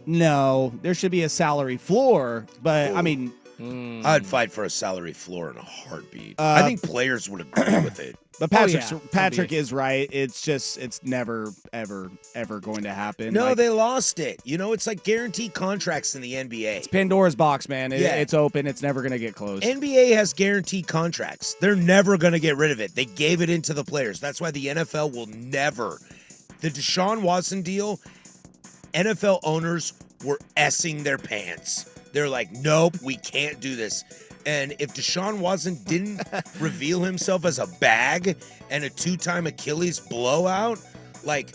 No, there should be a salary floor. But I mean, I'd fight for a salary floor in a heartbeat. I think players would agree with it. But Patrick is right. It's never, ever, ever going to happen. No, they lost it. It's like guaranteed contracts in the NBA. It's Pandora's box, man. Yeah. It's open. It's never going to get closed. NBA has guaranteed contracts. They're never going to get rid of it. They gave it into the players. That's why the NFL will never. The Deshaun Watson deal, NFL owners were essing their pants. They're like, nope, we can't do this. And if Deshaun Watson didn't reveal himself as a bag and a two-time Achilles blowout, like,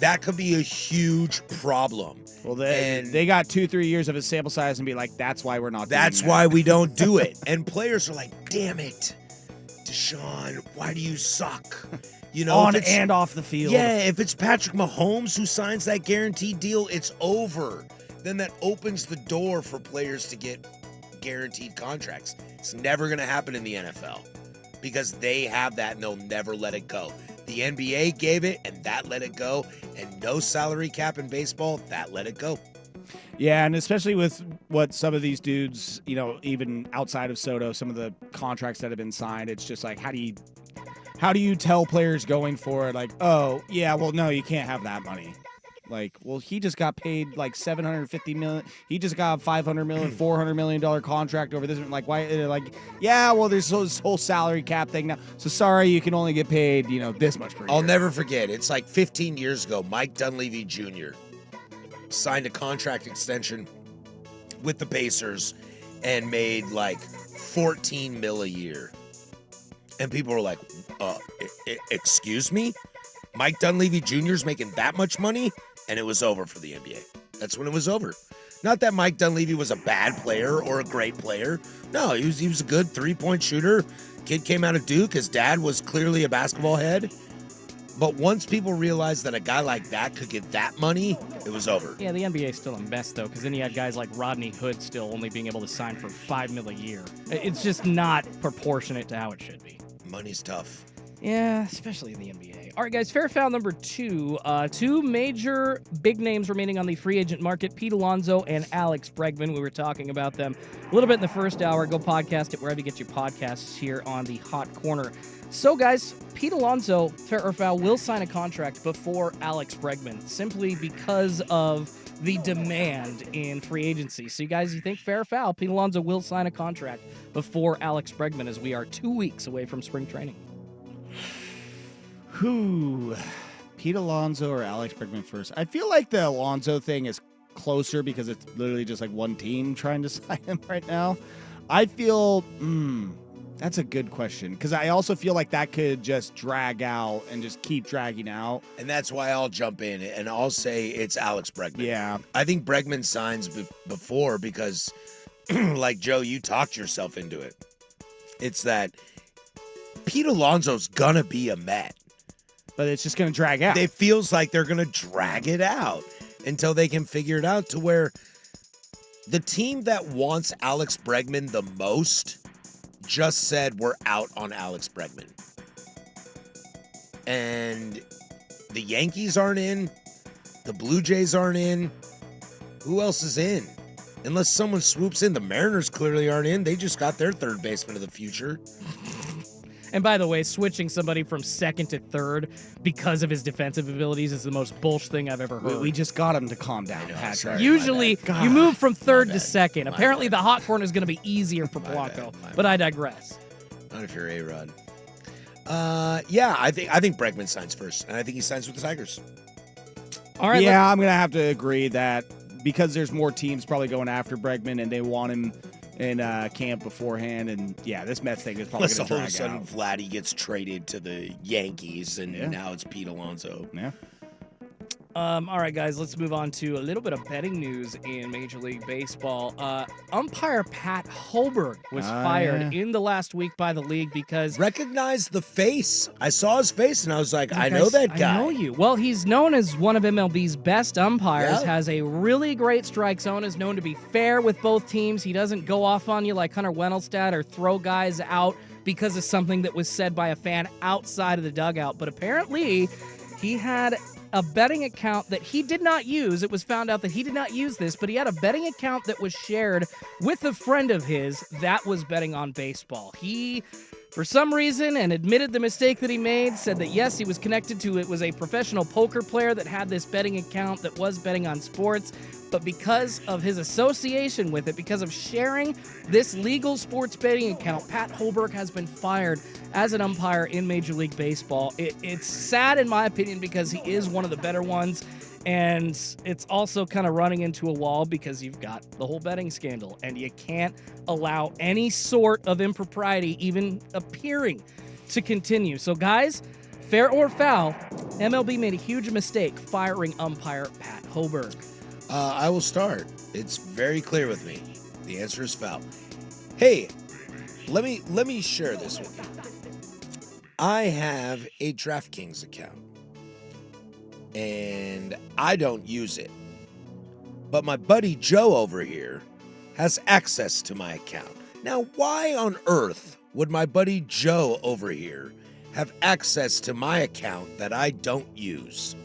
that could be a huge problem. Well, they got 2-3 years of his sample size and be like, that's why we're not doing That's that. why we don't do it. And players are like, damn it, Deshaun, why do you suck? On and off the field. Yeah, if it's Patrick Mahomes who signs that guaranteed deal, it's over. Then that opens the door for players to get guaranteed contracts. It's never going to happen in the NFL because they have that and they'll never let it go. The NBA gave it and that let it go, and no salary cap in baseball, that let it go. Yeah, and especially with what some of these dudes, even outside of Soto, some of the contracts that have been signed, it's just like, how do you tell players going forward, like, oh, yeah, well, no, you can't have that money. Like, well, he just got paid like $750 million. He just got a $500 million, $400 million contract over this. Like, why? Like, yeah, well, there's this whole salary cap thing now. So sorry, you can only get paid, this much per year. I'll never forget. It's like 15 years ago. Mike Dunleavy Jr. signed a contract extension with the Pacers and made like $14 million a year. And people were like, excuse me? Mike Dunleavy Jr. is making that much money? And it was over for the NBA. That's when it was over. Not that Mike Dunleavy was a bad player or a great player. No, he was a good three-point shooter. Kid came out of Duke. His dad was clearly a basketball head. But once people realized that a guy like that could get that money, it was over. Yeah, the NBA is still a mess, though, because then you had guys like Rodney Hood still only being able to sign for $5 million a year. It's just not proportionate to how it should be. Money's tough. Yeah, especially in the NBA. All right, guys, fair foul number 2. Two major big names remaining on the free agent market, Pete Alonso and Alex Bregman. We were talking about them a little bit in the first hour. Go podcast it wherever you get your podcasts here on the Hot Corner. So, guys, Pete Alonso, fair or foul, will sign a contract before Alex Bregman, simply because of the demand in free agency. So, you guys, you think fair or foul, Pete Alonso will sign a contract before Alex Bregman, as we are 2 weeks away from spring training. Who? Pete Alonso or Alex Bregman first? I feel like the Alonso thing is closer because it's literally just like one team trying to sign him right now. I feel, that's a good question, because I also feel like that could just drag out and just keep dragging out. And that's why I'll jump in and I'll say it's Alex Bregman. Yeah. I think Bregman signs before because, like Joe, you talked yourself into it. It's that Pete Alonso's gonna be a Met. But it's just going to drag out. It feels like they're going to drag it out until they can figure it out to where the team that wants Alex Bregman the most just said we're out on Alex Bregman. And the Yankees aren't in. The Blue Jays aren't in. Who else is in? Unless someone swoops in. The Mariners clearly aren't in. They just got their third baseman of the future. And by the way, switching somebody from second to third because of his defensive abilities is the most bullshit thing I've ever heard. We just got him to calm down, Patrick. Usually, you move from third to second. Apparently, the hot corner is going to be easier for Polanco, but I digress. Not if you're A-Rod. Yeah, I think Bregman signs first, and I think he signs with the Tigers. All right. Yeah, I'm going to have to agree that because there's more teams probably going after Bregman and they want him in camp beforehand, and yeah, this Mets thing is probably going to drag out. All of a sudden, Vladdy gets traded to the Yankees, and now it's Pete Alonso. Yeah. All right, guys, let's move on to a little bit of betting news in Major League Baseball. Umpire Pat Holberg was fired in the last week by the league because... Recognize the face. I saw his face, and I was like, I know that guy. I know you. Well, he's known as one of MLB's best umpires, has a really great strike zone, is known to be fair with both teams. He doesn't go off on you like Hunter Wendelstedt or throw guys out because of something that was said by a fan outside of the dugout. But apparently, he had a betting account that he did not use. It was found out that he did not use this, but he had a betting account that was shared with a friend of his that was betting on baseball. He, for some reason, and admitted the mistake that he made, said that yes, he was connected to, it was a professional poker player that had this betting account that was betting on sports, but because of his association with it, because of sharing this legal sports betting account, Pat Holberg has been fired as an umpire in Major League Baseball. It's sad, in my opinion, because he is one of the better ones, and it's also kind of running into a wall because you've got the whole betting scandal, and you can't allow any sort of impropriety even appearing to continue. So, guys, fair or foul, MLB made a huge mistake firing umpire Pat Holberg. I will start. It's very clear with me. The answer is foul. Hey, let me share this with you. I have a DraftKings account, and I don't use it. But my buddy Joe over here has access to my account. Now, why on earth would my buddy Joe over here have access to my account that I don't use?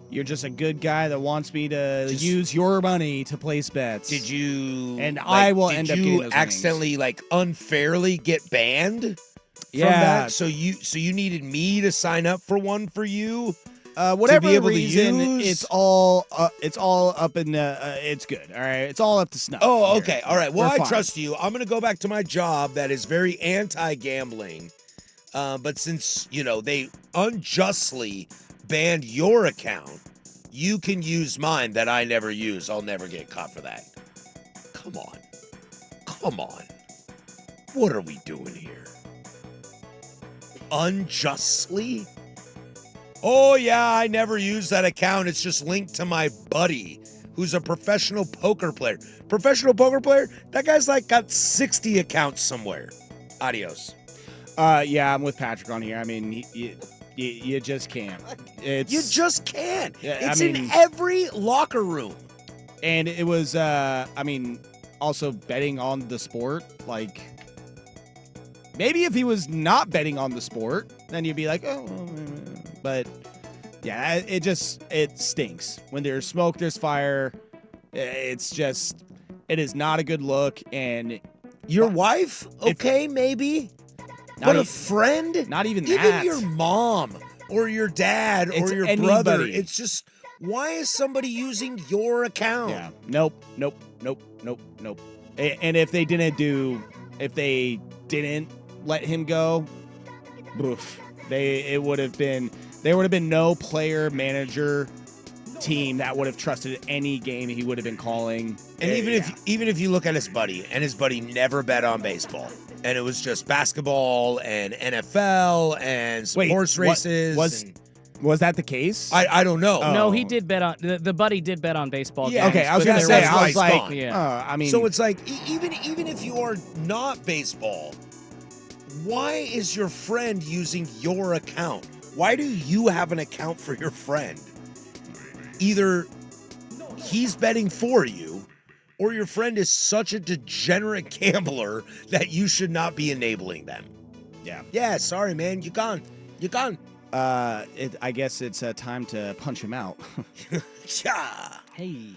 You're just a good guy that wants me to use your money to place bets. Did you? And I will end up getting those winnings. Accidentally, unfairly get banned? From that? So you needed me to sign up for one for you? Whatever the reason, it's all up in the. It's good. All right, it's all up to snuff. Oh, okay. Here. All right. Well, We're I fine. trust you. I'm gonna go back to my job that is very anti-gambling, but since they unjustly banned your account, you can use mine that I never use. I'll never get caught for that. Come on. What are we doing here? Unjustly? Oh, yeah, I never use that account. It's just linked to my buddy, who's a professional poker player. Professional poker player? That guy's got 60 accounts somewhere. Adios. Yeah, I'm with Patrick on here. I mean, You just can't. You just can't. Yeah, It's I mean- in every locker room. And it was, also betting on the sport. Like, maybe if he was not betting on the sport, then you'd be like, oh. But, yeah, it stinks. When there's smoke, there's fire. It is not a good look. And your wife, okay, maybe. But a friend? Not even Even that. your mom or your dad It's or your brother. anybody. It's just, why is somebody using your account? Yeah. Nope. And if they didn't let him go, there would have been no player, manager, team that would have trusted any game he would have been calling. And even if you look at his buddy, and his buddy never bet on baseball, and it was just basketball and NFL and horse races. Was that the case? I don't know. No, he did bet on the buddy did bet on baseball. Yeah, games, okay, I was but gonna there say, I was like, yeah. So it's like even if you are not baseball, why is your friend using your account? Why do you have an account for your friend? Either he's betting for you, or your friend is such a degenerate gambler that you should not be enabling them. Yeah. Yeah, sorry, man. You're gone. I guess it's time to punch him out. Yeah. Hey.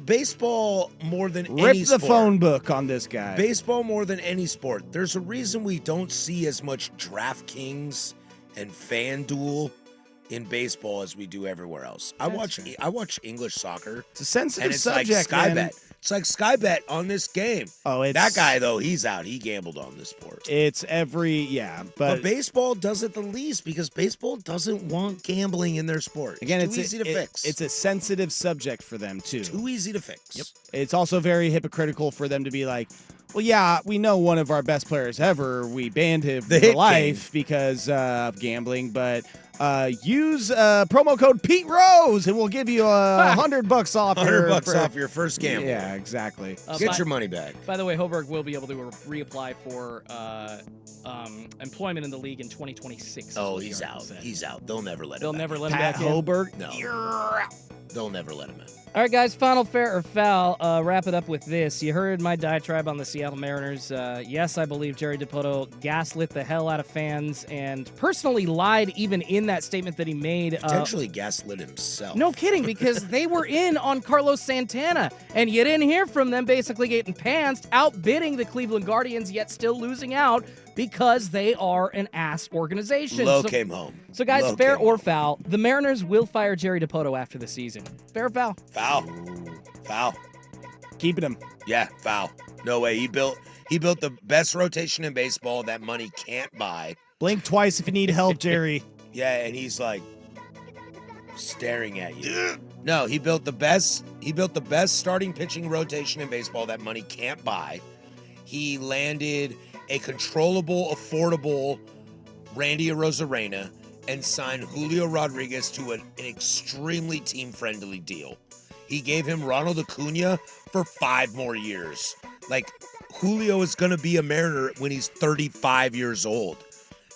Baseball more than Rip any the sport. phone book on this guy. Baseball more than any sport. There's a reason we don't see as much DraftKings and FanDuel in baseball as we do everywhere else. I watch English soccer. It's a sensitive and it's subject, like Sky man. Bet. It's like Sky Bet on this game. Oh, it's that guy though, he's out. He gambled on this sport. It's But baseball does it the least because baseball doesn't want gambling in their sport. Again, it's too easy to fix. It's a sensitive subject for them too. Too easy to fix. Yep. It's also very hypocritical for them to be like, well, yeah, we know one of our best players ever. We banned him The for Hit life because of gambling, but use promo code Pete Rose and we'll give you $100 off. $100 off your first gamble. Yeah, exactly. Get your money back. By the way, Hoberg will be able to reapply for employment in the league in 2026. Oh, he's out. He's out. They'll never let him. They'll back never in. let him Pat back in. Hoberg? No. They'll never let him in. All right, guys, final fair or foul. Wrap it up with this. You heard my diatribe on the Seattle Mariners. Yes, I believe Jerry Dipoto gaslit the hell out of fans and personally lied even in that statement that he made. Potentially gaslit himself. No kidding, because they were in on Carlos Santana, and you didn't hear from them basically getting pantsed, outbidding the Cleveland Guardians, yet still losing out because they are an ass organization. Low came home. So, guys, Low fair came or foul, the Mariners will fire Jerry Dipoto after the season. Fair or foul? Foul. Keeping him. Yeah, foul. No way. He built the best rotation in baseball that money can't buy. Blink twice if you need help, Jerry. Yeah, and he's like staring at you. No, he built the best starting pitching rotation in baseball that money can't buy. He landed a controllable, affordable Randy Arozarena and signed Julio Rodriguez to an extremely team-friendly deal. He gave him Ronald Acuna for 5 more years. Like, Julio is going to be a Mariner when he's 35 years old.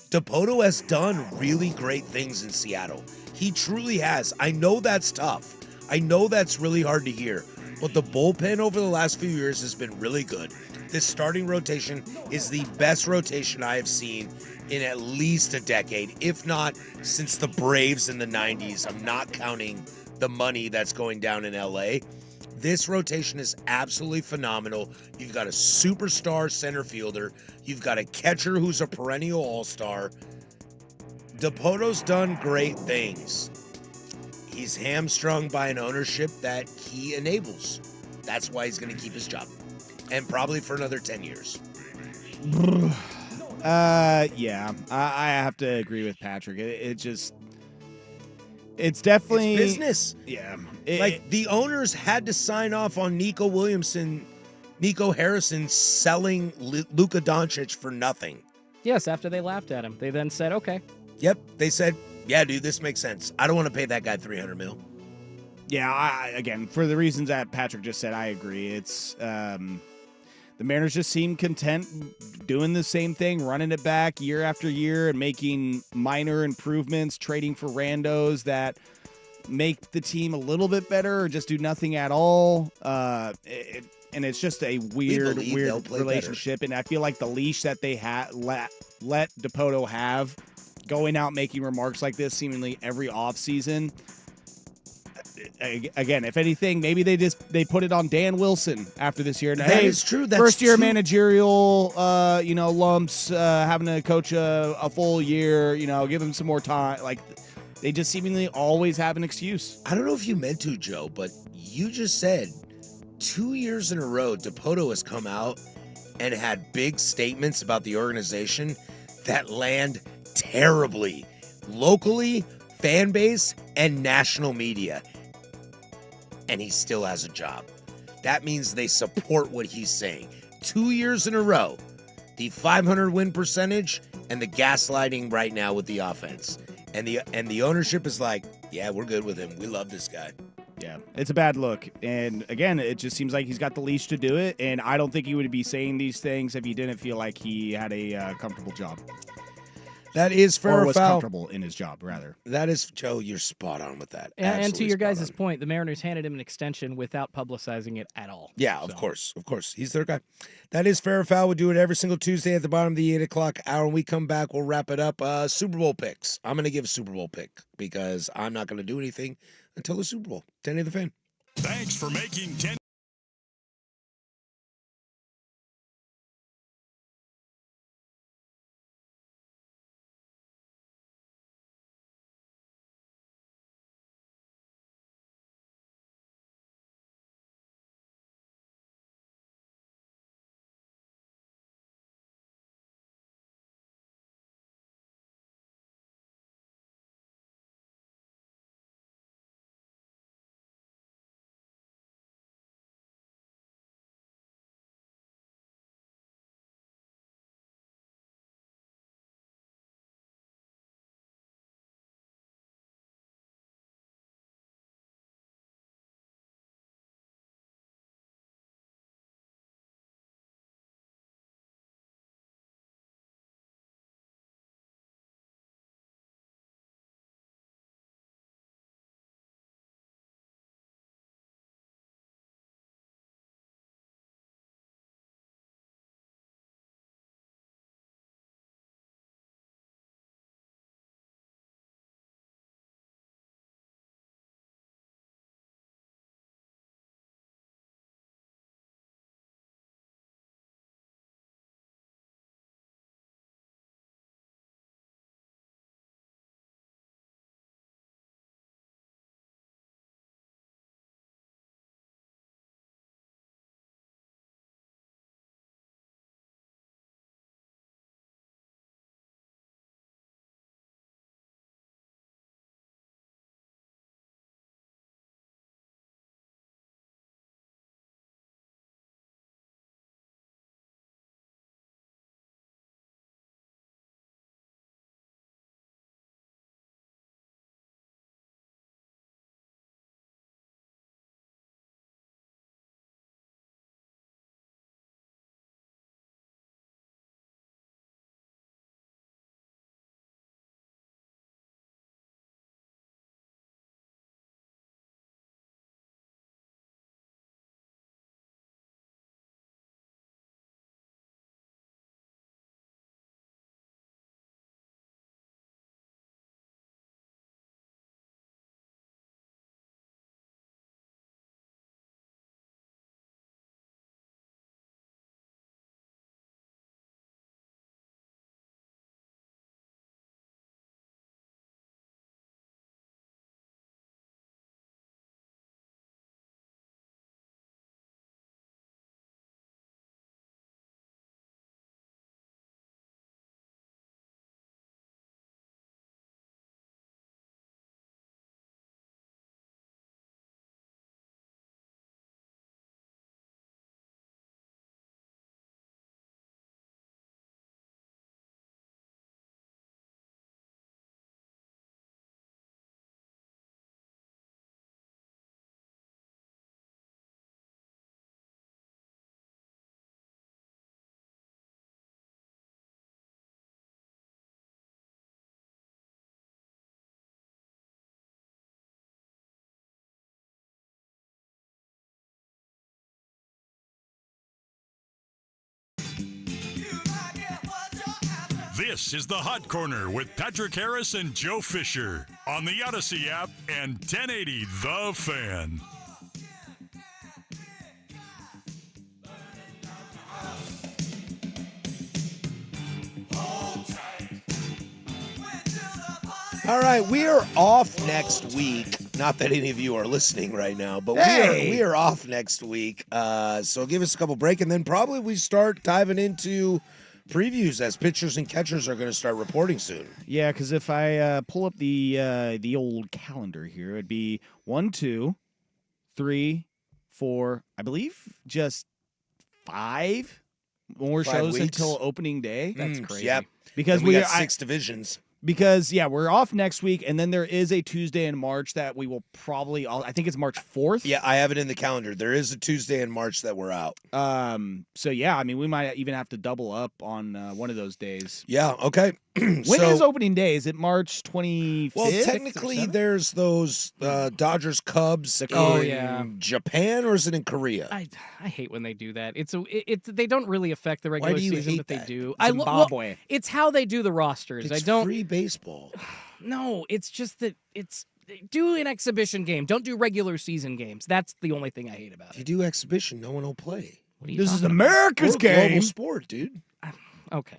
Dipoto has done really great things in Seattle. He truly has. I know that's tough. I know that's really hard to hear. But the bullpen over the last few years has been really good. This starting rotation is the best rotation I have seen in at least a decade, if not since the Braves in the 90s. I'm not counting the money that's going down in LA. This rotation is absolutely phenomenal. You've got a superstar center fielder. You've got a catcher who's a perennial all-star. Dipoto's done great things. He's hamstrung by an ownership that he enables. That's why he's going to keep his job. And probably for another 10 years. Yeah, I have to agree with Patrick. It's definitely It's business. Yeah, the owners had to sign off on Nico Harrison selling Luka Doncic for nothing. Yes, after they laughed at him. They then said, okay. Yep, they said, yeah, dude, this makes sense. I don't want to pay that guy $300 million. Yeah, again, for the reasons that Patrick just said, I agree. It's the Mariners just seem content doing the same thing, running it back year after year and making minor improvements, trading for randos that make the team a little bit better or just do nothing at all. And it's just a weird relationship. Better. And I feel like the leash that they let Dipoto have, going out making remarks like this seemingly every offseason. Again, if anything, maybe they put it on Dan Wilson after this year. That is true. That's first year true. Managerial, lumps, having to coach a full year. Give him some more time. Like they just seemingly always have an excuse. I don't know if you meant to, Joe, but you just said 2 years in a row, Dipoto has come out and had big statements about the organization that land terribly, locally, fan base, and national media. And he still has a job. That means they support what he's saying. 2 years in a row, the 500 win percentage and the gaslighting right now with the offense. And the ownership is like, yeah, we're good with him. We love this guy. Yeah, it's a bad look. And again, it just seems like he's got the leash to do it. And I don't think he would be saying these things if he didn't feel like he had a comfortable job. That is fair or was foul. Comfortable in his job, rather. That is, Joe, you're spot on with that. And to Absolutely your spot guys' on. point, the Mariners handed him an extension without publicizing it at all. Yeah, of course. He's their guy. That is fair or foul. We do it every single Tuesday at the bottom of the 8 o'clock hour. When we come back, we'll wrap it up. Super Bowl picks. I'm going to give a Super Bowl pick because I'm not going to do anything until the Super Bowl. Danny the Fan. Thanks for making 10 This is the Hot Corner with Patrick Harris and Joe Fisher on the Odyssey app and 1080 The Fan. All right, we are off next week. Not that any of you are listening right now, but we are off next week. So give us a couple break, and then probably we start diving into previews as pitchers and catchers are going to start reporting soon. Yeah, because if I pull up the old calendar here, it'd be 1, 2, 3, 4, I believe just 5 more 5 shows weeks. until opening day. That's crazy. Yep. Because And we got 6 divisions. Because, yeah, we're off next week, and then there is a Tuesday in March that we will probably, I think it's March 4th. Yeah, I have it in the calendar. There is a Tuesday in March that we're out. So, yeah, I mean, we might even have to double up on one of those days. Yeah, okay. When is opening day? Is it March 25th? Well, technically, there's those Dodgers Cubs in Japan, or is it in Korea? I hate when they do that. They don't really affect the regular do you season, hate but they that? do. Zimbabwe. It's how they do the rosters. It's I don't free baseball. No, it's just that do an exhibition game. Don't do regular season games. That's the only thing I hate about If it. you do exhibition, no one will play. What are you This is talking about? America's We're a global game. sport, dude. Okay.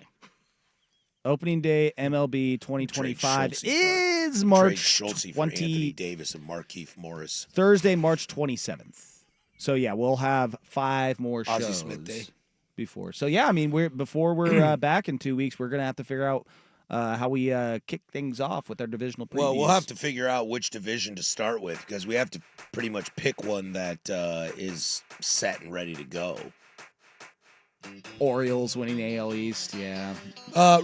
Opening day MLB 2025 Trade Schultz is Trade March Schultz for 20 Anthony Davis and Markieff Morris. Thursday, March 27th. So yeah, we'll have 5 more Ozzie shows Smith Day. before. So yeah, I mean, before we're back in 2 weeks, we're gonna have to figure out how we kick things off with our divisional previews. Well, we'll have to figure out which division to start with because we have to pretty much pick one that is set and ready to go. Orioles winning AL East, yeah.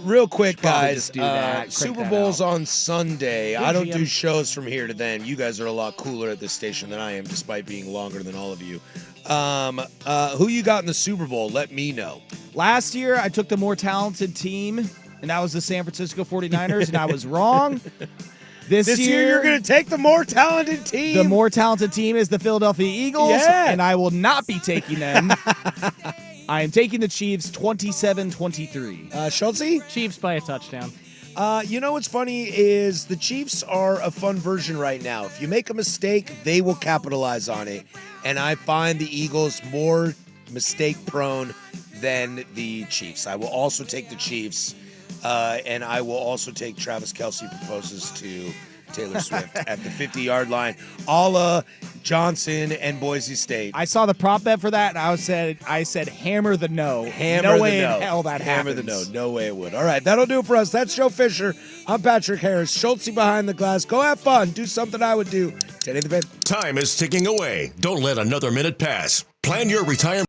Real quick, Probably guys. just do that, crank Super that Bowl's out. on Sunday. Good I don't do GM. shows from here to then. You guys are a lot cooler at this station than I am, despite being longer than all of you. Who you got in the Super Bowl? Let me know. Last year, I took the more talented team, and that was the San Francisco 49ers, and I was wrong. This year you're going to take the more talented team. The more talented team is the Philadelphia Eagles, Yeah. and I will not be taking them. I am taking the Chiefs 27-23. Schultze? Chiefs by a touchdown. You know what's funny is the Chiefs are a fun version right now. If you make a mistake, they will capitalize on it. And I find the Eagles more mistake prone than the Chiefs. I will also take the Chiefs, and I will also take Travis Kelce proposes to Taylor Swift at the 50-yard line, a la Johnson and Boise State. I saw the prop bet for that, and I said hammer the no. Hammer no the way no. in hell that Hammer happens. the no. No way it would. All right, that'll do it for us. That's Joe Fisher. I'm Patrick Harris. Schultze behind the glass. Go have fun. Do something I would do. 10 the Fan. Time is ticking away. Don't let another minute pass. Plan your retirement.